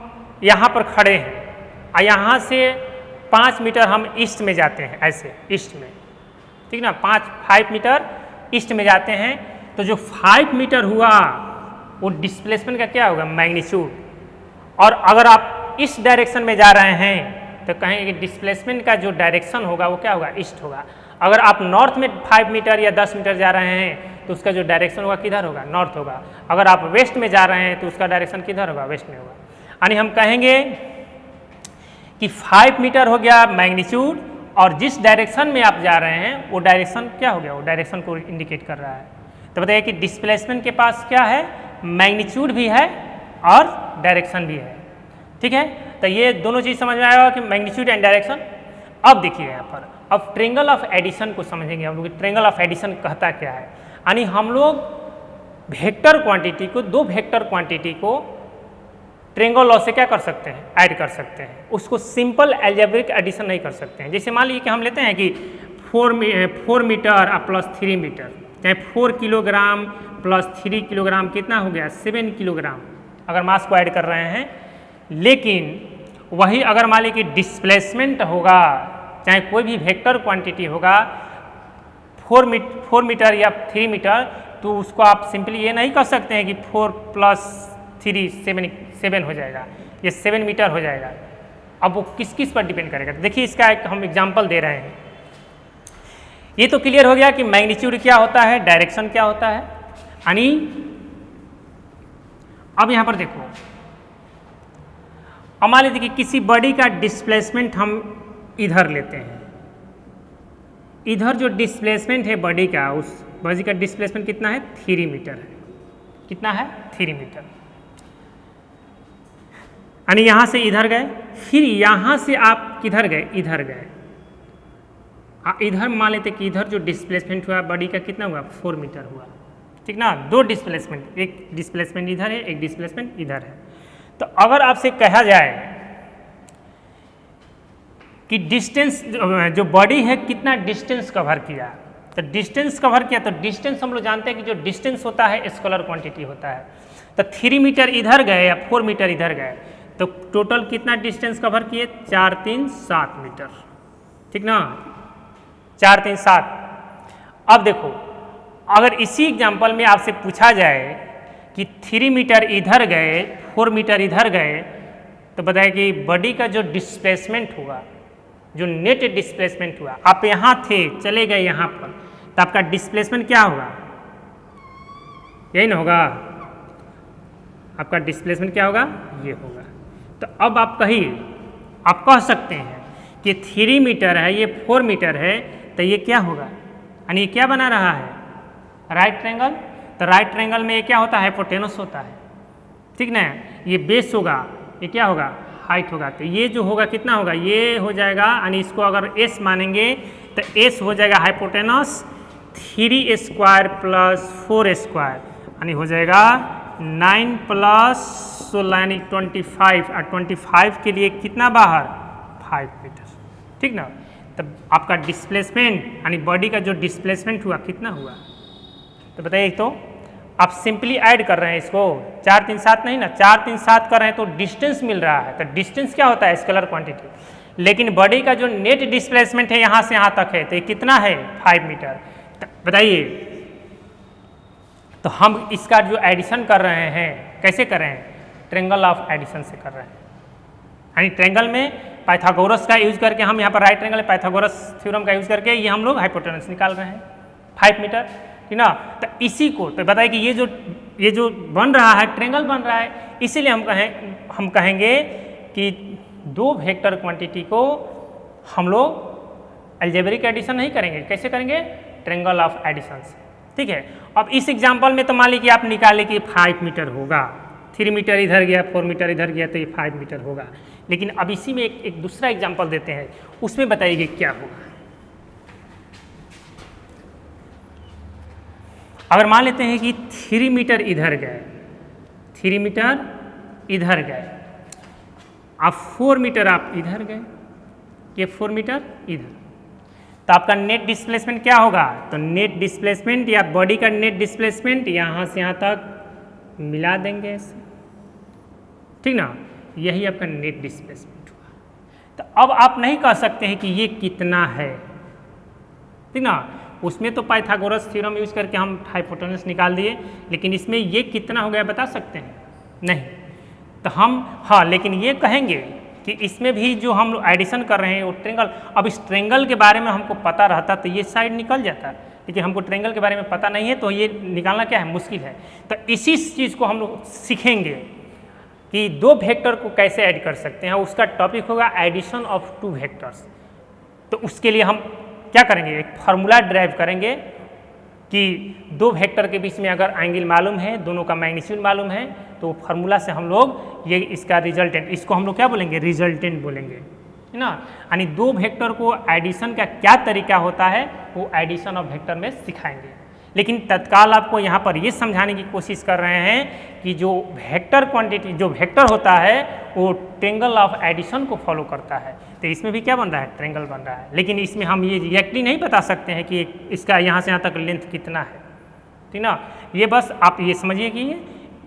यहाँ पर खड़े हैं और यहाँ से 5 मीटर हम ईस्ट में जाते हैं, ऐसे ईस्ट में, ठीक ना, 5 मीटर ईस्ट में जाते हैं, तो जो 5 मीटर हुआ वो डिस्प्लेसमेंट का क्या होगा, मैग्नीट्यूड। और अगर आप इस डायरेक्शन में जा रहे हैं तो कहेंगे कि डिस्प्लेसमेंट का जो डायरेक्शन होगा वो क्या होगा, ईस्ट होगा। अगर आप नॉर्थ में 5 मीटर या 10 मीटर जा रहे हैं तो उसका जो डायरेक्शन होगा किधर होगा, नॉर्थ होगा। अगर आप वेस्ट में जा रहे हैं तो उसका डायरेक्शन किधर होगा, वेस्ट में होगा। यानी हम कहेंगे कि 5 मीटर हो गया मैग्नीट्यूड और जिस डायरेक्शन में आप जा रहे हैं वो डायरेक्शन क्या हो गया, वो डायरेक्शन को इंडिकेट कर रहा है। तो बताइए कि डिस्प्लेसमेंट के पास क्या है, मैग्नीट्यूड भी है और डायरेक्शन भी है, ठीक है। तो ये दोनों चीज़ समझ में आएगा कि मैग्नीट्यूड एंड डायरेक्शन। अब देखिए यहाँ पर, अब ट्रायंगल ऑफ एडिशन को समझेंगे हम लोग। ट्रायंगल ऑफ एडिशन कहता क्या है, यानी हम लोग वेक्टर क्वांटिटी को, दो वेक्टर क्वांटिटी को ट्रायंगल लॉ से क्या कर सकते हैं, ऐड कर सकते हैं। उसको सिंपल अलजेब्रिक एडिशन नहीं कर सकते हैं। जैसे मान लीजिए कि हम लेते हैं कि 4 मीटर प्लस 3 मीटर, चाहे 4 किलोग्राम प्लस 3 किलोग्राम कितना हो गया, 7 किलोग्राम अगर मास को ऐड कर रहे हैं। लेकिन वही अगर मान लीजिए कि डिस्प्लेसमेंट होगा, चाहे कोई भी वेक्टर क्वांटिटी होगा 4 मीटर या 3 मीटर, तो उसको आप सिंपली ये नहीं कर सकते हैं कि 4 प्लस 3 7 हो जाएगा, ये 7 मीटर हो जाएगा। अब वो किस किस पर डिपेंड करेगा। देखिए इसका एक हम एग्जांपल दे रहे हैं। ये तो क्लियर हो गया कि मैग्नीट्यूड क्या होता है, डायरेक्शन क्या होता है। यानी अब यहाँ पर देखो, अब मान लीजिए कि किसी बॉडी का डिस्प्लेसमेंट हम इधर लेते हैं, इधर जो डिस्प्लेसमेंट है बॉडी का, उस बॉडी का डिस्प्लेसमेंट कितना है, 3 मीटर है, कितना है 3 मीटर। यानी यहाँ से इधर गए, फिर यहाँ से आप किधर गए, इधर गए। इधर मान लेते कि इधर जो डिस्प्लेसमेंट हुआ बॉडी का कितना हुआ 4 मीटर हुआ, ठीक ना। दो डिस्प्लेसमेंट, एक डिस्प्लेसमेंट इधर है, एक डिस्प्लेसमेंट इधर है। तो अगर आपसे कहा जाए कि डिस्टेंस जो बॉडी है कितना डिस्टेंस कवर किया, तो डिस्टेंस कवर किया, तो डिस्टेंस हम लोग जानते हैं कि जो डिस्टेंस होता है स्केलर क्वांटिटी होता है। तो 3 मीटर इधर गए या 4 मीटर इधर गए, तो टोटल कितना डिस्टेंस कवर किए 4 3 7 मीटर, ठीक ना, 4 3 7। अब देखो अगर इसी एग्जाम्पल में आपसे पूछा जाए कि 3 मीटर इधर गए 4 मीटर इधर गए, तो बताए कि बॉडी का जो डिस्प्लेसमेंट हुआ, जो नेट डिस्प्लेसमेंट हुआ, आप यहाँ थे चले गए यहाँ पर, तो आपका डिस्प्लेसमेंट क्या होगा, यही ना होगा, आपका डिस्प्लेसमेंट क्या होगा, ये होगा। तो अब आप कहिए, आप कह सकते हैं कि 3 मीटर है, ये 4 मीटर है, तो ये क्या होगा, यानी ये क्या बना रहा है, राइट ट्रायंगल। तो राइट ट्रायंगल में ये क्या होता है, हाइपोटेनस होता है, ठीक ना। ये बेस होगा, ये क्या होगा, हाइट होगा। तो ये जो होगा कितना होगा, ये हो जाएगा, यानी इसको अगर एस मानेंगे तो एस हो जाएगा हाइपोटेनस 3 स्क्वायर प्लस 4 स्क्वायर, यानी हो जाएगा 9 प्लस 16 यानी 25, और 25 के लिए कितना बाहर 5 मीटर, ठीक ना। तब आपका डिस्प्लेसमेंट यानी बॉडी का जो डिस्प्लेसमेंट हुआ कितना हुआ, तो बताइए। तो आप सिंपली ऐड कर रहे हैं इसको, 4 3 7 नहीं ना, 4 3 7 कर रहे हैं तो डिस्टेंस मिल रहा है। तो डिस्टेंस क्या होता है, स्केलर क्वांटिटी। लेकिन बॉडी का जो नेट डिस्प्लेसमेंट है यहाँ से यहाँ तक है, तो ये कितना है 5 मीटर। तो बताइए, तो हम इसका जो एडिशन कर रहे हैं कैसे कर रहे हैं, ट्रायंगल ऑफ एडिशन से कर रहे हैं। यानी ट्रायंगल में पाइथागोरस का यूज करके, हम यहाँ पर राइट ट्रायंगल में पाइथागोरस थ्योरम का यूज करके ये हम लोग हाइपोटेनस निकाल रहे हैं 5 मीटर, ठीक ना। तो इसी को तो बताइए कि ये जो बन रहा है ट्रायंगल बन रहा है, इसीलिए हम कहेंगे कि दो वेक्टर क्वांटिटी को हम लोग अलजेब्रिक एडिशन नहीं करेंगे, कैसे करेंगे, ट्रायंगल ऑफ एडिशन से, ठीक है। अब इस एग्जाम्पल में तो मान लीजिए आप निकाले कि 5 मीटर होगा, 3 मीटर इधर गया 4 मीटर इधर गया, तो ये 5 मीटर होगा। लेकिन अब इसी में एक दूसरा एग्जाम्पल देते हैं, उसमें बताइए क्या होगा। अगर मान लेते हैं कि 3 मीटर इधर गए, 3 मीटर इधर गए, आप 4 मीटर आप इधर गए, ये 4 मीटर इधर, तो आपका नेट डिस्प्लेसमेंट क्या होगा, तो नेट डिस्प्लेसमेंट या बॉडी का नेट डिस्प्लेसमेंट यहाँ से यहाँ तक मिला देंगे ऐसे, ठीक ना, यही आपका नेट डिस्प्लेसमेंट हुआ। तो अब आप नहीं कह सकते हैं कि ये कितना है, ठीक ना। उसमें तो पाइथागोरस थ्योरम यूज करके हम हाइपोटेनस निकाल दिए, लेकिन इसमें ये कितना हो गया बता सकते हैं, नहीं। तो हम हाँ, लेकिन ये कहेंगे कि इसमें भी जो हम लोग एडिशन कर रहे हैं वो ट्रायंगल, अब इस ट्रायंगल के बारे में हमको पता रहता तो ये साइड निकल जाता, लेकिन हमको ट्रायंगल के बारे में पता नहीं है, तो ये निकालना क्या है, मुश्किल है। तो इसी चीज़ को हम लोग सीखेंगे कि दो वेक्टर को कैसे ऐड कर सकते हैं, उसका टॉपिक होगा एडिशन ऑफ 2 वेक्टर्स। तो उसके लिए हम क्या करेंगे, एक फार्मूला ड्राइव करेंगे कि दो वेक्टर के बीच में अगर एंगल मालूम है, दोनों का मैग्नीट्यूड मालूम है, तो फार्मूला से हम लोग ये इसका रिजल्टेंट, इसको हम लोग क्या बोलेंगे, रिजल्टेंट बोलेंगे, है ना। यानी दो वेक्टर को एडिशन का क्या तरीका होता है वो एडिशन ऑफ वेक्टर में सिखाएंगे। लेकिन तत्काल आपको यहाँ पर ये समझाने की कोशिश कर रहे हैं कि जो वेक्टर क्वांटिटी, जो वेक्टर होता है वो ट्रायंगल ऑफ एडिशन को फॉलो करता है। तो इसमें भी क्या बन रहा है, ट्रायंगल बन रहा है। लेकिन इसमें हम ये एग्जैक्टली नहीं बता सकते हैं कि इसका यहाँ से यहाँ तक लेंथ कितना है, ठीक ना। ये बस आप ये समझिए कि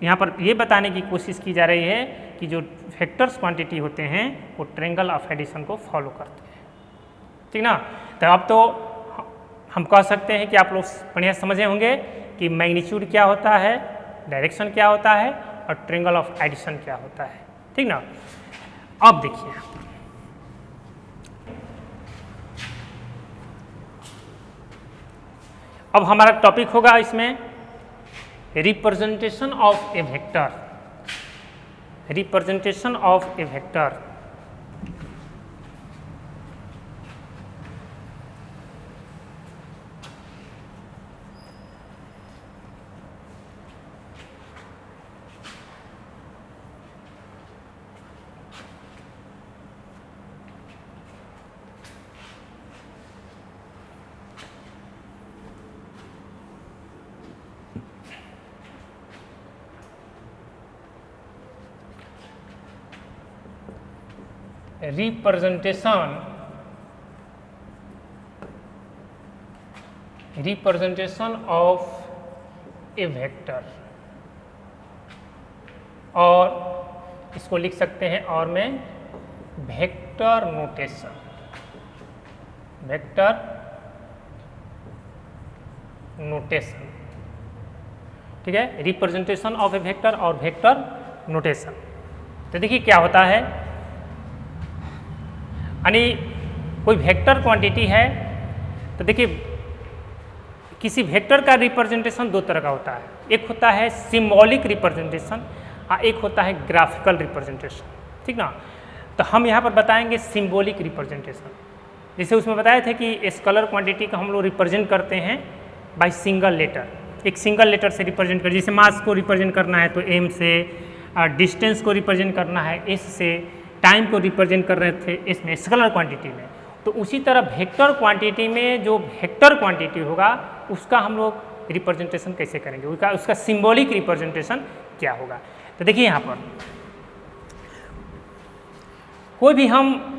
यहाँ पर ये बताने की कोशिश की जा रही है कि जो वेक्टर्स क्वांटिटी होते हैं वो ट्रायंगल ऑफ एडिशन को फॉलो करते हैं, ठीक ना। तो अब तो हम कह सकते हैं कि आप लोग बढ़िया समझे होंगे कि मैग्नीट्यूड क्या होता है, डायरेक्शन क्या होता है और ट्रायंगल ऑफ एडिशन क्या होता है, ठीक ना। अब देखिए, अब हमारा टॉपिक होगा इसमें representation of a vector, representation of a vector. Representation of a vector, और इसको लिख सकते हैं और में वेक्टर नोटेशन, ठीक है, रिप्रेजेंटेशन ऑफ ए वेक्टर और वेक्टर नोटेशन। तो देखिए क्या होता है, यानी कोई वेक्टर क्वांटिटी है तो देखिए किसी वेक्टर का रिप्रेजेंटेशन दो तरह का होता है, एक होता है सिंबॉलिक रिप्रेजेंटेशन और एक होता है ग्राफिकल रिप्रेजेंटेशन, ठीक ना। तो हम यहाँ पर बताएंगे सिंबॉलिक रिप्रेजेंटेशन। जैसे उसमें बताए थे कि स्केलर क्वांटिटी का हम लोग रिप्रेजेंट करते हैं बाय सिंगल लेटर, एक सिंगल लेटर से रिप्रेजेंट कर, जैसे मास को रिप्रेजेंट करना है तो एम से, डिस्टेंस को रिप्रेजेंट करना है एस से, टाइम को रिप्रेजेंट कर रहे थे इसमें स्केलर क्वांटिटी में। तो उसी तरह वेक्टर क्वांटिटी में जो वेक्टर क्वांटिटी होगा उसका हम लोग रिप्रेजेंटेशन कैसे करेंगे, उसका सिंबॉलिक रिप्रेजेंटेशन क्या होगा। तो देखिए यहाँ पर कोई भी हम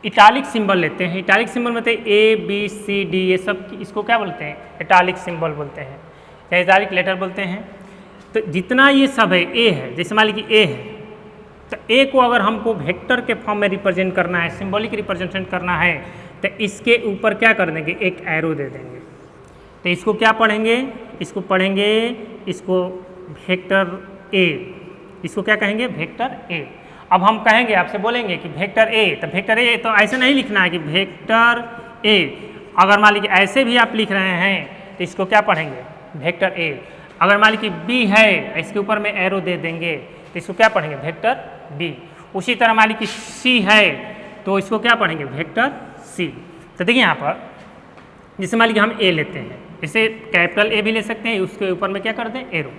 इटालिक सिंबल लेते हैं, इटालिक सिंबल में ए बी सी डी ये सब, इसको क्या बोलते हैं, इटालिक सिंबल बोलते हैं या इटालिक लेटर बोलते हैं। तो जितना ये सब है ए है, जैसे मान लीजिए ए है, तो ए को अगर हमको वेक्टर के फॉर्म में रिप्रेजेंट करना है, सिंबॉलिक रिप्रेजेंट करना है, तो इसके ऊपर क्या कर देंगे, एक एरो दे देंगे। तो इसको क्या पढ़ेंगे, इसको पढ़ेंगे, इसको वेक्टर ए, इसको क्या कहेंगे, वेक्टर ए। अब हम कहेंगे, आपसे बोलेंगे कि वेक्टर ए, तो वेक्टर ए तो ऐसे नहीं लिखना है कि वेक्टर ए, अगर मान लीजिए ऐसे भी आप लिख रहे हैं तो इसको क्या पढ़ेंगे, वेक्टर ए। अगर मान लीजिए बी है, इसके ऊपर में एरो दे देंगे तो इसको क्या पढ़ेंगे, वेक्टर बी। उसी तरह मान लीजिए सी है तो इसको क्या पढ़ेंगे, वेक्टर सी। तो देखिए यहाँ पर जैसे मान लीजिए हम ए लेते हैं, जैसे कैपिटल ए भी ले सकते हैं, उसके ऊपर में क्या करते हैं, एरो।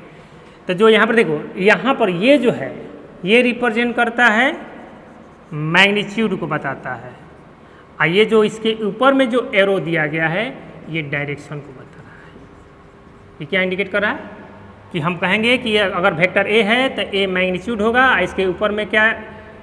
तो जो यहाँ पर देखो, यहाँ पर ये जो है ये रिप्रेजेंट करता है मैग्नीट्यूड को बताता है, और ये जो इसके ऊपर में जो एरो दिया गया है ये डायरेक्शन को बता रहा है। ये क्या इंडिकेट कर रहा है कि हम कहेंगे कि अगर वेक्टर ए है तो ए मैग्नीट्यूड होगा, इसके ऊपर में क्या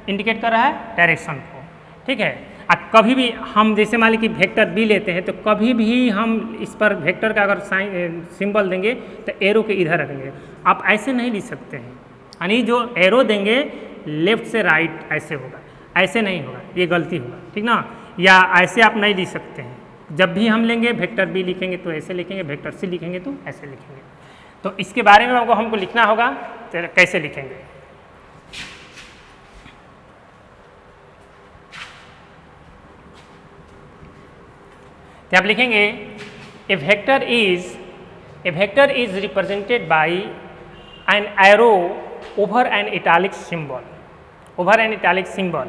इंडिकेट कर रहा है, डायरेक्शन को, ठीक है। अब कभी भी हम जैसे मान लीजिए कि वेक्टर बी लेते हैं तो कभी भी हम इस पर वेक्टर का अगर साइन सिंबल देंगे तो एरो के इधर रखेंगे, आप ऐसे नहीं लिख सकते हैं, यानी जो एरो देंगे लेफ्ट से राइट ऐसे होगा, ऐसे नहीं होगा, ये गलती होगा, ठीक ना। या ऐसे आप नहीं लिख सकते हैं, जब भी हम लेंगे वेक्टर बी लिखेंगे तो ऐसे लिखेंगे, वेक्टर सी लिखेंगे तो ऐसे लिखेंगे। तो इसके बारे में हमको लिखना होगा, तो कैसे लिखेंगे, तो आप लिखेंगे A vector is represented by an arrow over an italic symbol, over an italic symbol.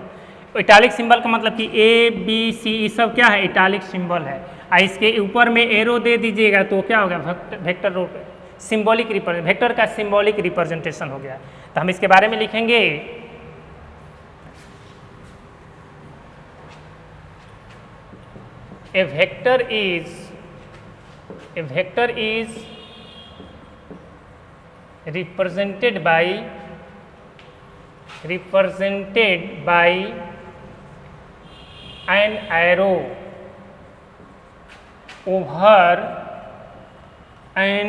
Italic symbol का मतलब कि ए बी सी ये सब क्या है, इटालिक सिंबल है, और इसके ऊपर में एरो दे दीजिएगा तो क्या हो गया, वेक्टर सिंबॉलिक वेक्टर का सिंबॉलिक रिप्रेजेंटेशन हो गया। तो हम इसके बारे में लिखेंगे A vector is represented by an arrow over an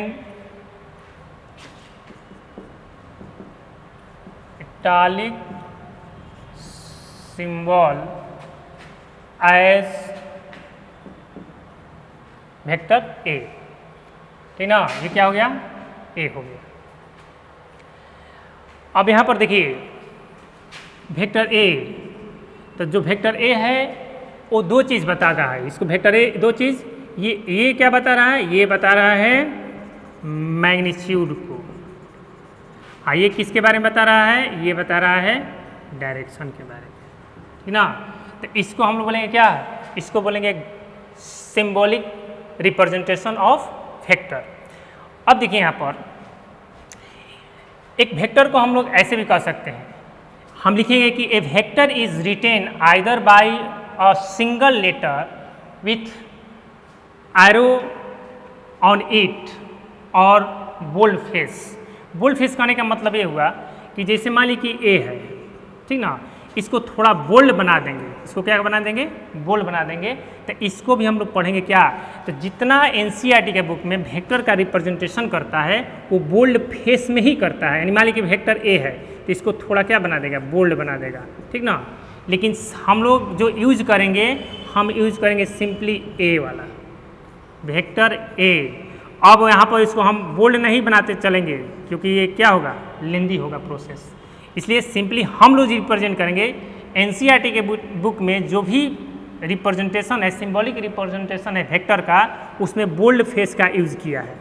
italic symbol as vector A, ठीक ना। ये क्या हो गया, ए हो गया। अब यहाँ पर देखिए वेक्टर ए, तो जो वेक्टर ए है वो दो चीज़ बता रहा है, इसको वेक्टर ए दो चीज़, ये क्या बता रहा है, ये बता रहा है मैग्नीट्यूड को, हाँ ये किसके बारे में बता रहा है, ये बता रहा है डायरेक्शन के बारे में, ठीक ना। तो इसको हम लोग बोलेंगे क्या, इसको बोलेंगे सिंबॉलिक रिप्रेजेंटेशन ऑफ वेक्टर। अब देखिए यहाँ पर एक वेक्टर को हम लोग ऐसे भी कह सकते हैं, हम लिखेंगे कि A vector is written either by a single letter with arrow on it और बोल्ड फेस। बोल्ड फेस कहने का मतलब ये हुआ कि जैसे मान लीजिए कि ए है, ठीक ना, इसको थोड़ा बोल्ड बना देंगे। इसको क्या बना देंगे? बोल्ड बना देंगे। तो इसको भी हम लोग पढ़ेंगे क्या? तो जितना एनसीईआरटी के बुक में वेक्टर का रिप्रेजेंटेशन करता है वो बोल्ड फेस में ही करता है। यानी मान लीजिए कि वेक्टर ए है तो इसको थोड़ा क्या बना देगा? बोल्ड बना देगा, ठीक ना। लेकिन हम लोग जो यूज करेंगे, हम यूज करेंगे सिंपली ए वाला वेक्टर ए। अब यहाँ पर इसको हम बोल्ड नहीं बनाते चलेंगे क्योंकि ये क्या होगा? लेंदी होगा प्रोसेस। इसलिए सिंपली हम लोग रिप्रेजेंट करेंगे एनसीईआरटी के बुक में जो भी रिप्रेजेंटेशन है, सिंबॉलिक रिप्रेजेंटेशन है वेक्टर का, उसमें बोल्ड फेस का यूज किया है,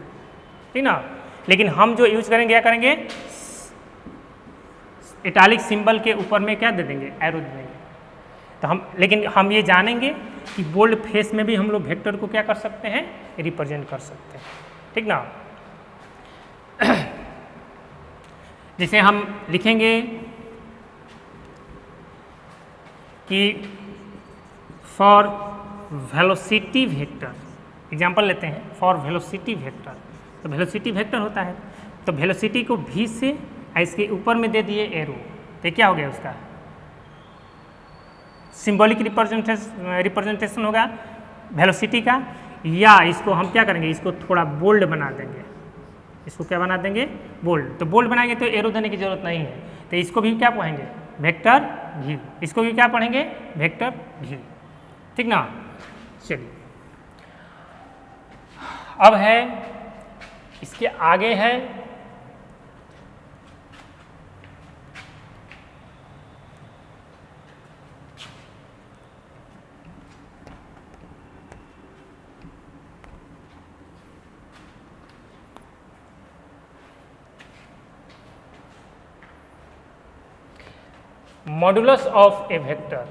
ठीक ना। लेकिन हम जो यूज करेंगे क्या करेंगे? इटैलिक सिंबल के ऊपर में क्या दे देंगे? एरो दे देंगे। तो लेकिन हम ये जानेंगे कि बोल्ड फेस में भी हम लोग वेक्टर को क्या कर सकते हैं? रिप्रेजेंट कर सकते हैं, ठीक ना। जैसे हम लिखेंगे कि फॉर वेलोसिटी वेक्टर, एग्जांपल लेते हैं फॉर वेलोसिटी वेक्टर। तो वेलोसिटी वेक्टर होता है, तो वेलोसिटी को भी से इसके ऊपर में दे दिए एरो, तो क्या हो गया? उसका सिंबॉलिक रिप्रेजेंटेशन होगा वेलोसिटी का। या इसको हम क्या करेंगे? इसको थोड़ा बोल्ड बना देंगे। इसको क्या बना देंगे? बोल्ड। तो बोल्ड बनाएंगे तो एरो देने की जरूरत नहीं है। तो इसको भी क्या पढ़ेंगे? वेक्टर भी। इसको भी क्या पढ़ेंगे? वेक्टर भी, ठीक ना। चलिए अब है इसके आगे है modulus of a vector.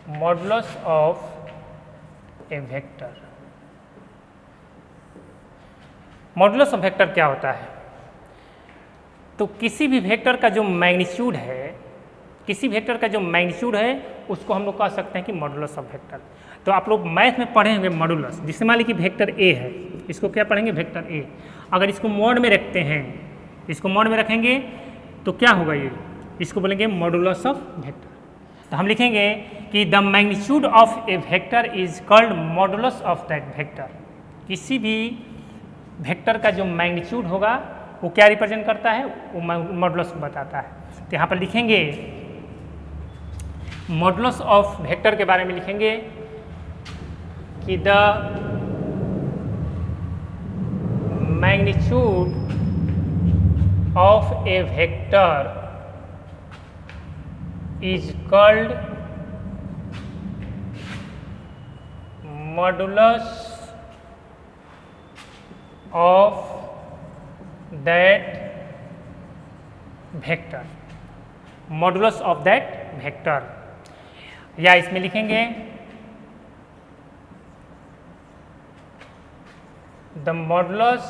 Modulus of a vector. Modulus of vector क्या होता है? तो किसी भी वेक्टर का जो मैग्नीट्यूड है, किसी वेक्टर का जो मैग्नीट्यूड है उसको हम लोग कह सकते हैं कि मॉडुलस ऑफ वेक्टर। तो आप लोग मैथ में पढ़े होंगे मॉडुलस। जिससे मान लीजिए कि वेक्टर ए है, इसको क्या पढ़ेंगे? Vector A. अगर इसको मॉड में रखते हैं, इसको मॉड में रखेंगे तो क्या होगा? ये इसको बोलेंगे मॉडुलस ऑफ वेक्टर। तो हम लिखेंगे कि the magnitude of a vector is called modulus of that vector. किसी भी वेक्टर का जो मैग्नीट्यूड होगा वो क्या रिप्रेजेंट करता है? वो मॉडुलस को बताता है। तो यहाँ पर लिखेंगे मॉडुलस ऑफ वेक्टर के बारे में लिखेंगे कि the magnitude of a vector is called modulus of that vector। modulus of that vector। या इसमें लिखेंगे the modulus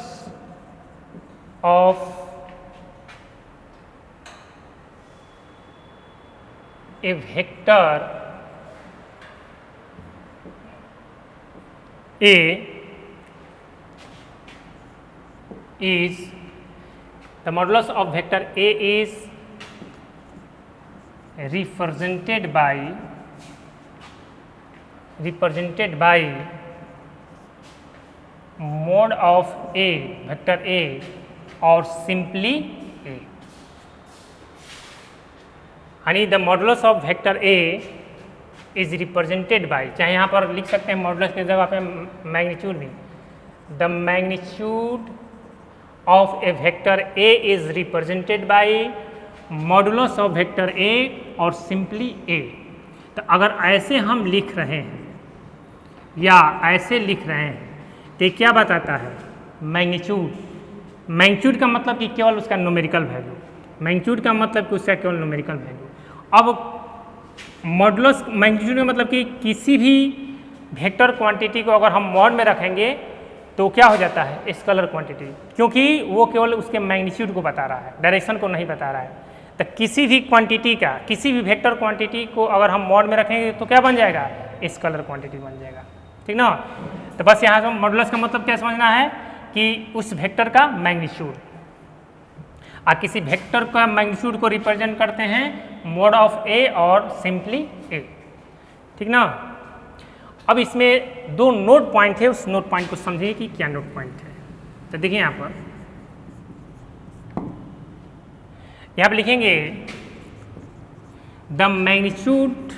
of a vector A is the modulus of vector A is represented by mod of A, vector A, or simply A। यानी the modulus of vector A is represented bye, चाहे यहाँ पर लिख सकते हैं modulus की जगह पे मैग्नीट्यूड भी। The magnitude of a vector A is represented bye modulus of vector A और सिंपली ए। तो अगर ऐसे हम लिख रहे हैं या ऐसे लिख रहे हैं तो क्या बताता है? मैग्नीट्यूड। मैग्नीट्यूड का मतलब कि केवल उसका न्यूमेरिकल वैल्यू। मैग्नीट्यूड का मतलब कि उसका केवल न्यूमेरिकल वैल्यू। अब मॉडुलस मैग्नीट्यूड का मतलब कि किसी भी वेक्टर क्वांटिटी को अगर हम मॉड में रखेंगे तो क्या हो जाता है? स्केलर क्वांटिटी, क्योंकि वो केवल उसके मैग्नीट्यूड को बता रहा है, डायरेक्शन को नहीं बता रहा है। तो किसी भी क्वांटिटी का, किसी भी वेक्टर क्वांटिटी को अगर हम मॉड में रखेंगे तो क्या बन जाएगा? स्केलर क्वांटिटी बन जाएगा, ठीक ना। तो बस यहाँ से मॉडुलस का मतलब क्या समझना है कि उस वेक्टर का मैग्नीट्यूड। और किसी वेक्टर का मैग्नीट्यूड को रिप्रेजेंट करते हैं मोड ऑफ ए और सिंपली ए, ठीक ना। अब इसमें दो नोट पॉइंट है, उस नोट पॉइंट को समझिए कि क्या नोट पॉइंट है। तो देखिए यहाँ पर लिखेंगे the magnitude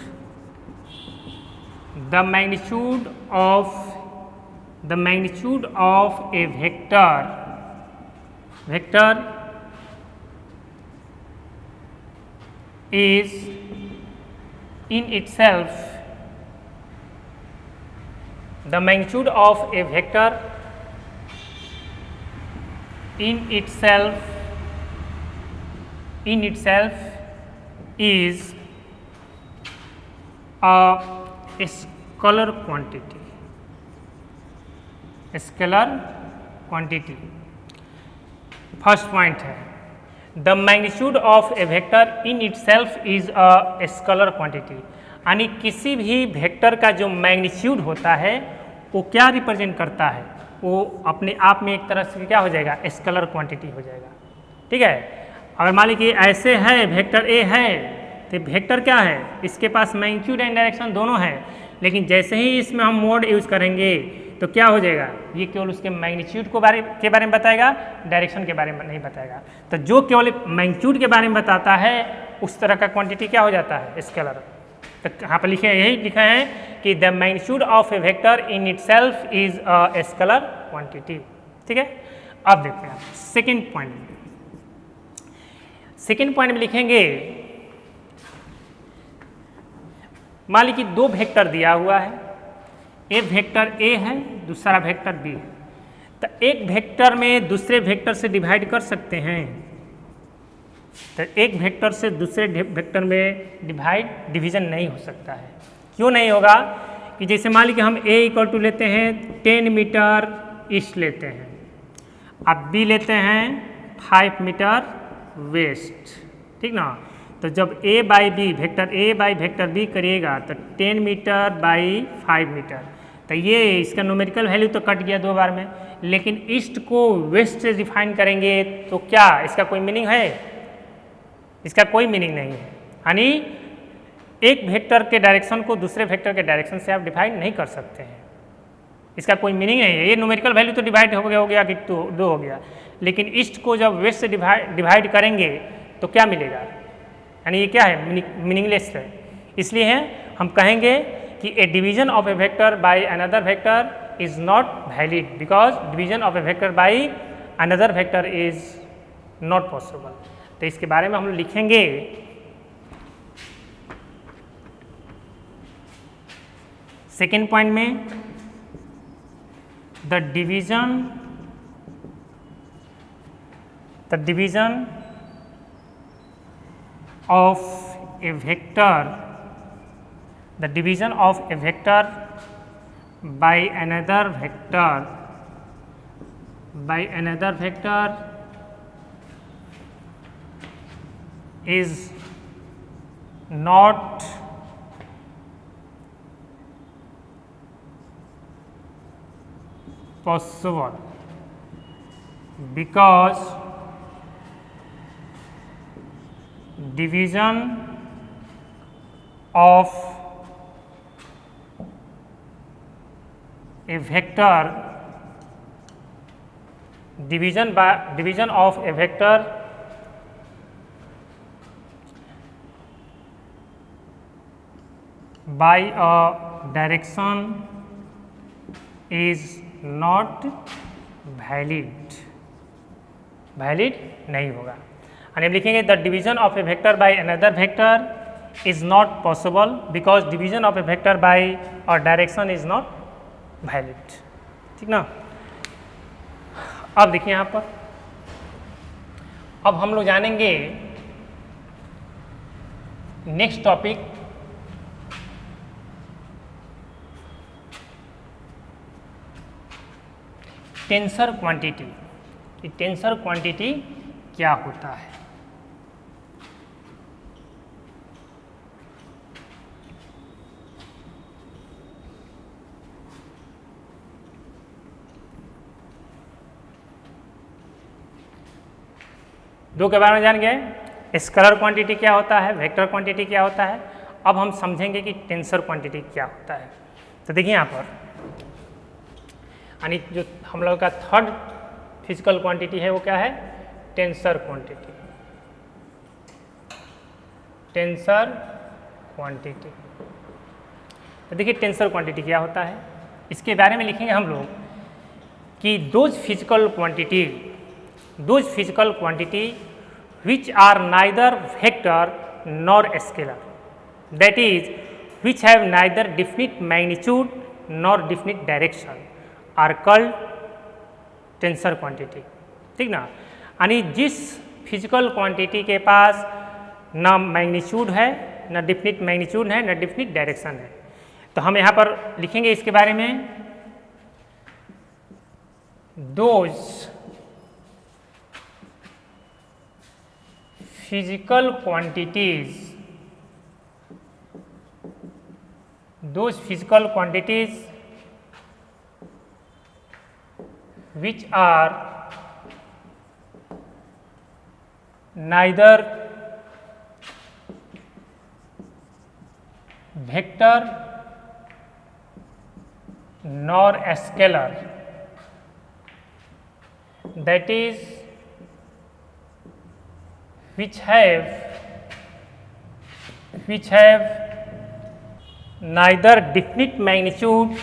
of a vector is in itself the magnitude of a vector in itself is a scalar quantity। First point है the magnitude of a vector in itself is a scalar quantity, यानी किसी भी vector का जो magnitude होता है वो क्या रिप्रेजेंट करता है, वो अपने आप में एक तरह से क्या हो जाएगा, स्केलर क्वांटिटी हो जाएगा। ठीक है, अगर मान लीजिए ऐसे है वेक्टर ए है तो वेक्टर क्या है, इसके पास मैग्नीट्यूड एंड डायरेक्शन दोनों है, लेकिन जैसे ही इसमें हम मोड यूज करेंगे तो क्या हो जाएगा, ये केवल उसके मैग्नीट्यूड के बारे में बताएगा, डायरेक्शन के बारे में नहीं बताएगा। तो जो केवल मैग्नीट्यूड के बारे में बताता है उस तरह का क्वांटिटी क्या हो जाता है, स्केलर। तो यहाँ पर यही लिखा है कि the magnitude of a vector in itself is a scalar quantity. ठीक है, अब देखते हैं सेकेंड पॉइंट में लिखेंगे, मान लीजिए दो वेक्टर दिया हुआ है, एक वेक्टर ए है दूसरा वेक्टर बी है, तो एक वेक्टर में दूसरे वेक्टर से डिवाइड कर सकते हैं। तो एक वेक्टर से दूसरे वेक्टर में डिवीजन नहीं हो सकता है। क्यों नहीं होगा, कि जैसे मान लीजिए हम ए इक्वल टू लेते हैं 10 मीटर ईस्ट लेते हैं, अब बी लेते हैं 5 मीटर वेस्ट, ठीक ना। तो जब A by B vector A by vector B करिएगा तो 10 मीटर बाई 5 मीटर, तो ये इसका न्यूमेरिकल वैल्यू तो कट गया 2 बार में, लेकिन ईस्ट को वेस्ट से डिफाइन करेंगे तो क्या इसका कोई मीनिंग है, इसका कोई मीनिंग नहीं है। यानी एक वेक्टर के डायरेक्शन को दूसरे वेक्टर के डायरेक्शन से आप डिफाइन नहीं कर सकते हैं, इसका कोई मीनिंग नहीं है। ये न्यूमेरिकल वैल्यू तो डिवाइड हो गया कि 2 हो गया, लेकिन ईस्ट को जब वेस्ट से डिवाइड करेंगे तो क्या मिलेगा, यानी ये क्या है, मीनिंगलेस है। इसलिए है हम कहेंगे कि A division of a vector by another vector is not valid, because division of a vector by another vector is not possible. तो इसके बारे में हम लोग लिखेंगे सेकेंड पॉइंट में, the division of a vector by another vector is not possible, because division of a vector by a direction is not valid नहीं होगा। और हम लिखेंगे the division of a vector by another vector is not possible because division of a vector by और direction is not valid. ठीक ना, अब देखिए यहाँ पर, अब हम लोग जानेंगे next topic, tensor quantity. Tensor quantity क्या होता है। दो के बारे में जान गए, स्केलर क्वांटिटी क्या होता है, वेक्टर क्वांटिटी क्या होता है। अब हम समझेंगे कि टेंसर क्वांटिटी क्या होता है। तो देखिए यहाँ पर यानी जो हम लोग का थर्ड फिजिकल क्वांटिटी है वो क्या है, टेंसर क्वांटिटी। टेंसर क्वांटिटी, तो देखिए टेंसर क्वांटिटी क्या होता है, इसके बारे में लिखेंगे हम लोग कि those physical quantity which are neither vector nor scalar, that is which have neither definite magnitude nor definite direction are called tensor quantity. ठीक ना, यानी जिस फिजिकल क्वांटिटी के पास ना मैग्नीट्यूड है, ना डिफिनिट मैग्नीट्यूड है, ना डिफिनिट डायरेक्शन है। तो हम यहाँ पर लिखेंगे इसके बारे में, those physical quantities which are neither vector nor scalar, that is which have neither definite magnitude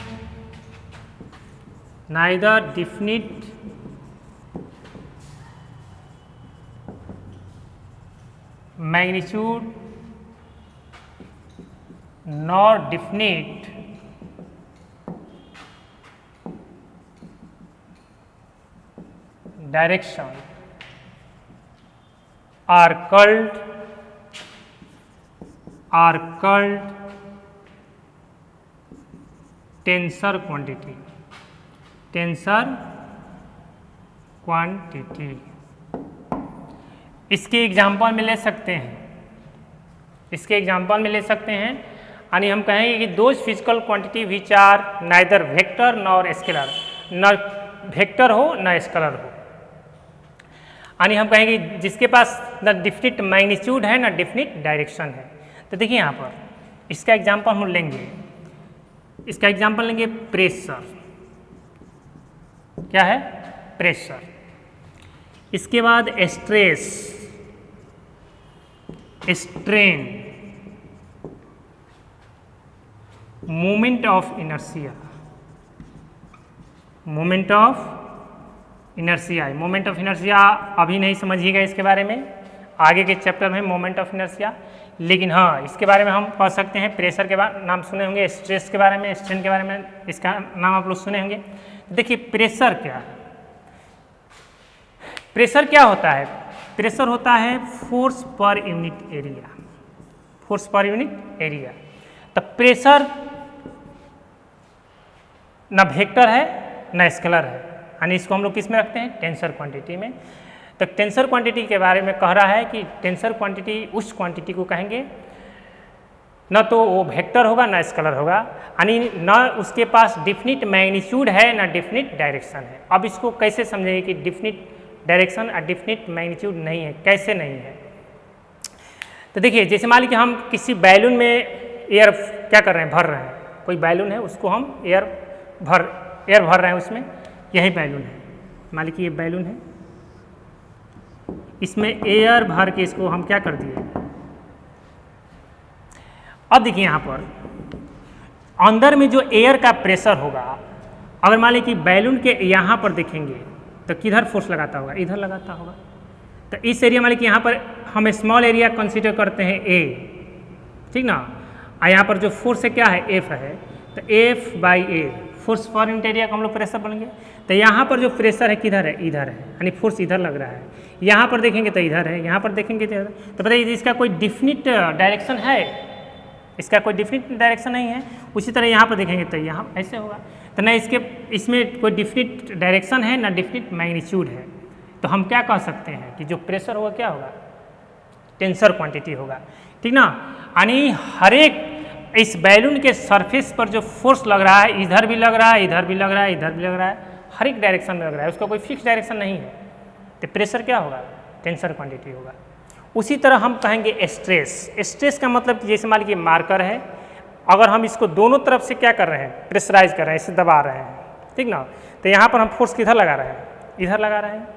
nor definite direction are called tensor quantity. इसके एग्जाम्पल में ले सकते हैं, यानी हम कहेंगे कि those physical quantity which are neither vector nor scalar, न वेक्टर हो न स्केलर हो, यानी हम कहेंगे जिसके पास न डिफिनिट मैग्नीट्यूड है न डिफिनिट डायरेक्शन है। तो देखिए यहाँ पर इसका एग्जांपल हम लेंगे, प्रेशर। क्या है, प्रेशर। इसके बाद stress, strain, moment of inertia. Moment of inertia अभी नहीं समझिएगा, इसके बारे में आगे के चैप्टर में मोमेंट ऑफ इनर्शिया। लेकिन हाँ, इसके बारे में हम कह सकते हैं, प्रेशर के नाम सुने होंगे, स्ट्रेस के बारे में, स्ट्रेन के बारे में इसका नाम आप लोग सुने होंगे। देखिए प्रेशर क्या है, प्रेशर क्या होता है, प्रेशर होता है फोर्स पर यूनिट एरिया। तो प्रेशर ना वेक्टर है ना स्केलर है, यानी इसको हम लोग किस में रखते हैं, टेंसर क्वांटिटी में। तो टेंसर क्वांटिटी के बारे में कह रहा है कि टेंसर क्वांटिटी उस क्वांटिटी को कहेंगे न तो वो वेक्टर होगा ना स्केलर होगा, यानी न उसके पास डिफिनिट मैग्नीट्यूड है ना डिफिनिट डायरेक्शन है। अब इसको कैसे समझेंगे कि डिफिनिट डायरेक्शन और डिफिनिट मैग्नीट्यूड नहीं है, कैसे नहीं है। तो देखिए जैसे मान लीजिए कि हम किसी बैलून में एयर क्या कर रहे हैं, भर रहे हैं, कोई बैलून है उसको हम एयर भर रहे हैं, उसमें यही बैलून है, मान लीजिए ये बैलून है, इसमें एयर भर के इसको हम क्या कर दिए। अब देखिए यहाँ पर अंदर में जो एयर का प्रेशर होगा, अगर मान लीजिए कि बैलून के यहाँ पर देखेंगे तो किधर फोर्स लगाता होगा, इधर लगाता होगा। तो इस एरिया मान लीजिए कि यहाँ पर हम स्मॉल एरिया कंसीडर करते हैं ए, ठीक ना, और यहाँ पर जो फोर्स है क्या है, एफ है, तो F by a force per unit area का हम लोग प्रेशर बोलेंगे। तो यहाँ पर जो प्रेशर है किधर है, इधर है, यानी फोर्स इधर लग रहा है। यहाँ पर देखेंगे तो इधर है, यहाँ पर देखेंगे तो इधर। तो बताइए इसका कोई डिफिनिट डायरेक्शन है, इसका कोई डिफिनिट डायरेक्शन नहीं है। उसी तरह यहाँ पर देखेंगे तो यहाँ ऐसे होगा। तो ना इसमें कोई डिफिनिट डायरेक्शन है ना डिफिनिट मैग्नीट्यूड है। तो हम क्या कह सकते हैं कि जो प्रेशर होगा क्या होगा, टेंसर क्वांटिटी होगा, ठीक ना। यानी हर एक इस बैलून के सरफेस पर जो फोर्स लग रहा है, इधर भी लग रहा है, इधर भी लग रहा है, इधर भी लग रहा है, हर एक डायरेक्शन में लग रहा है, उसका कोई फिक्स डायरेक्शन नहीं है। तो प्रेशर क्या होगा, टेंसर क्वांटिटी होगा। उसी तरह हम कहेंगे स्ट्रेस। स्ट्रेस का मतलब कि जैसे मान लीजिए मार्कर है, अगर हम इसको दोनों तरफ से क्या कर रहे हैं, प्रेशराइज कर रहे हैं, इसे दबा रहे हैं, ठीक ना, तो यहाँ पर हम फोर्स किधर लगा रहे हैं, इधर लगा रहे हैं,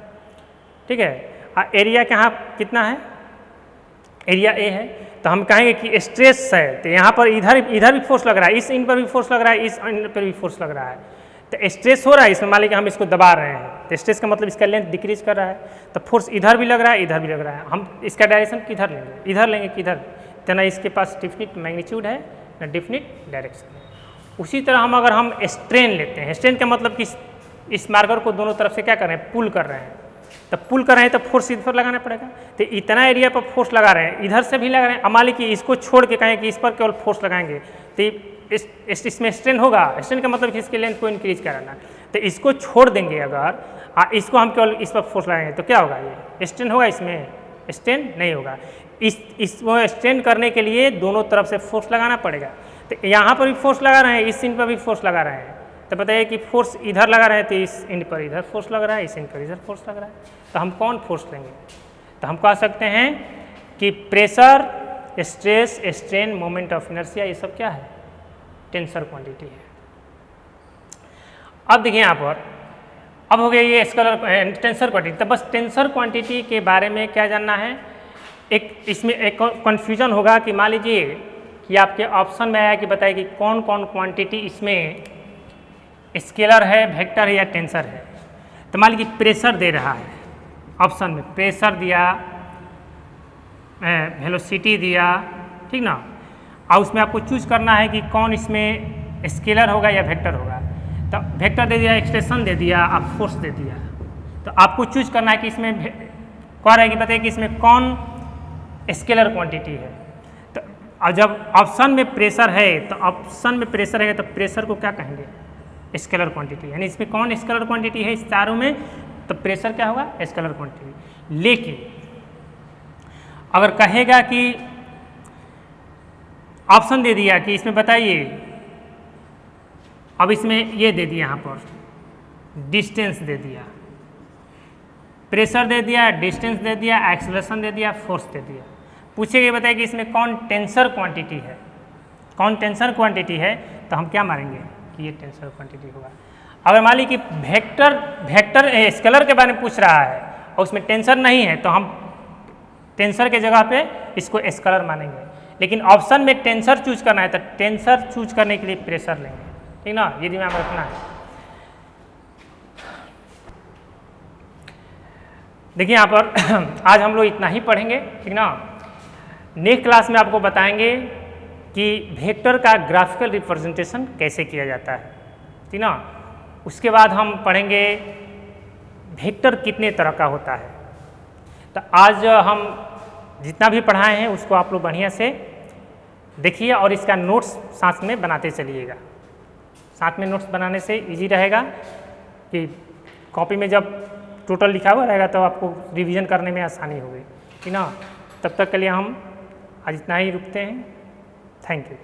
ठीक है। एरिया कहाँ कितना है, एरिया ए है, तो हम कहेंगे कि स्ट्रेस है, तो यहाँ पर इधर भी फोर्स लग रहा है, इस इन पर भी फोर्स लग रहा है, इस इन पर भी फोर्स लग रहा है, तो स्ट्रेस हो रहा है इसमें। मान लीजिए हम इसको दबा रहे हैं, तो स्ट्रेस का मतलब इसका लेंथ डिक्रीज कर रहा है, तो फोर्स इधर भी लग रहा है, इधर भी लग रहा है। हम इसका डायरेक्शन किधर लेंगे, इधर लेंगे, किधर, तो ना इसके पास डिफिनिट मैग्नीट्यूड है ना डिफिनिट डायरेक्शन है। उसी तरह अगर हम स्ट्रेन लेते हैं, स्ट्रेन का मतलब कि इस मार्कर को दोनों तरफ से क्या कर रहे हैं, पुल कर रहे हैं, तो पुल कर रहे हैं तो फोर्स इधर लगाना पड़ेगा, तो इतना एरिया पर फोर्स लगा रहे हैं, इधर से भी लगा रहे हैं। मान लीजिए कि इसको छोड़ के कहें कि इस पर केवल फोर्स लगाएंगे, तो इसमें स्ट्रेन होगा। स्ट्रेन का मतलब कि इसके लेंथ को इंक्रीज कराना, तो इसको छोड़ देंगे अगर इसको हम केवल इस पर फोर्स लगाएंगे तो क्या होगा, ये स्ट्रेन होगा, इसमें स्ट्रेन नहीं होगा। इसको स्ट्रेन करने के लिए दोनों तरफ से फोर्स लगाना पड़ेगा, तो यहाँ पर भी फोर्स लगा रहे हैं, इस इन पर भी फोर्स लगा रहे हैं, तो बताइए कि फोर्स इधर लगा रहे हैं, तो इस इंड पर इधर फोर्स लग रहा है, इस इंड पर इधर फोर्स लग रहा है, तो हम कौन फोर्स लेंगे, तो हम कह सकते हैं कि pressure, stress, strain, moment of inertia, ये सब क्या है, टेंसर क्वांटिटी है। अब देखिए यहाँ पर, अब हो गया ये स्केलर टेंसर क्वांटिटी। तो बस टेंसर क्वांटिटी के बारे में क्या जानना है, एक इसमें एक कन्फ्यूजन होगा कि मान लीजिए कि आपके ऑप्शन में आया कि बताइए कि कौन कौन क्वांटिटी इसमें स्केलर है, वेक्टर है या टेंसर है। तो मान लीजिए प्रेशर दे रहा है, ऑप्शन में प्रेशर दिया, वेलोसिटी दिया, ठीक ना, और उसमें आपको चूज करना है कि कौन इसमें स्केलर होगा या वेक्टर होगा। तो वेक्टर दे दिया, एक्सटेंशन दे दिया, आप फोर्स दे दिया, तो आपको चूज करना है कि इसमें कह रहा है कि बताइए कि इसमें कौन स्केलर क्वांटिटी है। तो और जब ऑप्शन में प्रेशर है, तो ऑप्शन में प्रेशर है तो प्रेशर को क्या कहेंगे, स्केलर क्वांटिटी, यानी इसमें कौन स्केलर क्वांटिटी है इस चारों में, तो प्रेशर क्या होगा, स्केलर क्वांटिटी। लेकिन अगर कहेगा कि ऑप्शन दे दिया कि इसमें बताइए, अब इसमें ये दे दिया, यहाँ पर डिस्टेंस दे दिया, प्रेशर दे दिया, डिस्टेंस दे दिया, एक्सेलरेशन दे दिया, फोर्स दे दिया, पूछेगा बताइए कि इसमें कौन टेंसर क्वांटिटी है, कौन टेंसर क्वांटिटी है, तो हम क्या मारेंगे कि ये टेंसर क्वांटिटी होगा। अगर मान लीजिए कि वेक्टर स्केलर के बारे में पूछ रहा है और उसमें टेंसर नहीं है, तो हम टेंसर के जगह पे इसको स्केलर मानेंगे। लेकिन ऑप्शन में टेंसर चूज करना है, तो टेंसर चूज करने के लिए प्रेशर लेंगे, ठीक ना, ये दिमाग में रखना है। देखिए यहाँ पर आज हम लोग इतना ही पढ़ेंगे, ठीक ना। नेक्स्ट क्लास में आपको बताएंगे कि वेक्टर का ग्राफिकल रिप्रेजेंटेशन कैसे किया जाता है, ठीक ना। उसके बाद हम पढ़ेंगे वेक्टर कितने तरह का होता है। तो आज हम जितना भी पढ़ाए हैं उसको आप लोग बढ़िया से देखिए और इसका नोट्स साथ में बनाते चलिएगा। साथ में नोट्स बनाने से इजी रहेगा कि कॉपी में जब टोटल लिखा हुआ रहेगा तो आपको रिवीजन करने में आसानी होगी, ठीक ना। तब तक के लिए हम आज इतना ही रुकते हैं। Thank you.